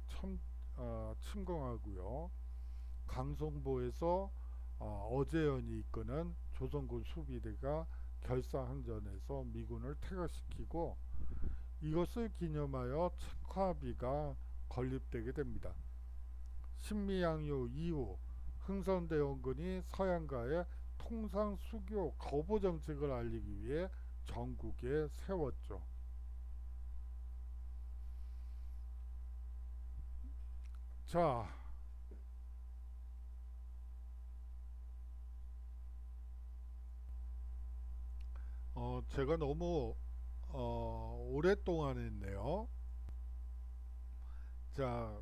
침공하고요. 강성보에서 어제연이 이끄는 조선군 수비대가 결사항전에서 미군을 퇴각시키고, 이것을 기념하여 책화비가 건립되게 됩니다. 신미양요 이후 흥선대원군이 서양과의 통상 수교 거부 정책을 알리기 위해 전국에 세웠죠. 자, 제가 너무 오랫동안 했네요. 자,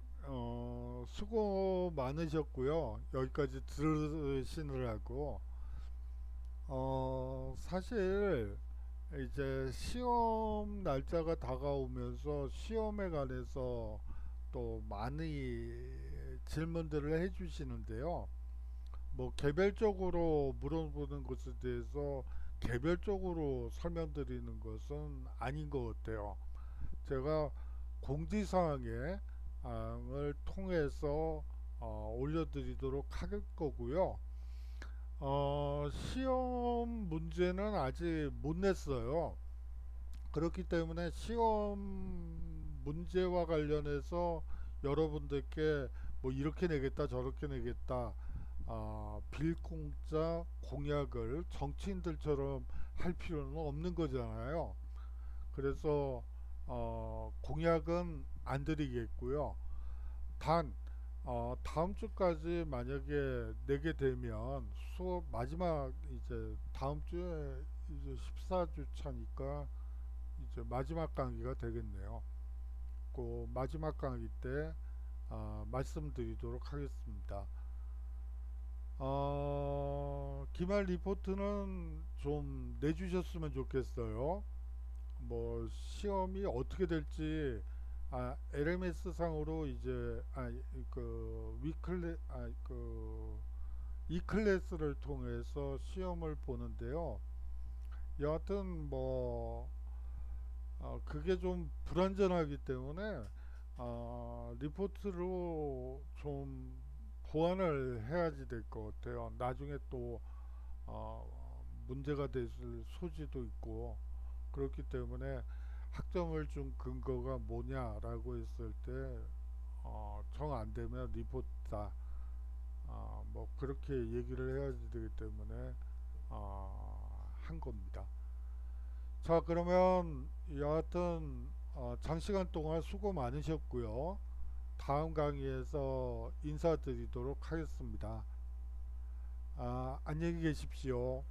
수고 많으셨고요. 여기까지 들으시느라고. 사실 이제 시험 날짜가 다가오면서 시험에 관해서 또 많이 질문들을 해주시는데요. 뭐 개별적으로 물어보는 것에 대해서 개별적으로 설명드리는 것은 아닌 것 같아요. 제가 공지사항에 을 통해서 올려드리도록 할 거고요. 시험 문제는 아직 못 냈어요. 그렇기 때문에 시험 문제와 관련해서 여러분들께 뭐 이렇게 내겠다 저렇게 내겠다, 빌공짜 공약을 정치인들처럼 할 필요는 없는 거잖아요. 그래서 공약은 안 드리겠고요. 단 다음 주까지 만약에 내게 되면, 수업 마지막, 이제 다음 주에 이제 14주 차니까 이제 마지막 강의가 되겠네요. 그 마지막 강의 때 말씀드리도록 하겠습니다. 기말 리포트는 좀 내주셨으면 좋겠어요. 뭐 시험이 어떻게 될지, LMS 상으로 이제 그 위클래 그 이클래스를 통해서 시험을 보는데요. 여하튼 뭐 그게 좀 불완전하기 때문에 리포트로 좀 보완을 해야지 될 것 같아요. 나중에 또 문제가 될 소지도 있고 그렇기 때문에 학점을 준 근거가 뭐냐라고 했을 때 정 안 되면 리포트다. 뭐 그렇게 얘기를 해야지 되기 때문에 한 겁니다. 자, 그러면 여하튼 장시간 동안 수고 많으셨고요. 다음 강의에서 인사드리도록 하겠습니다. 안녕히 계십시오.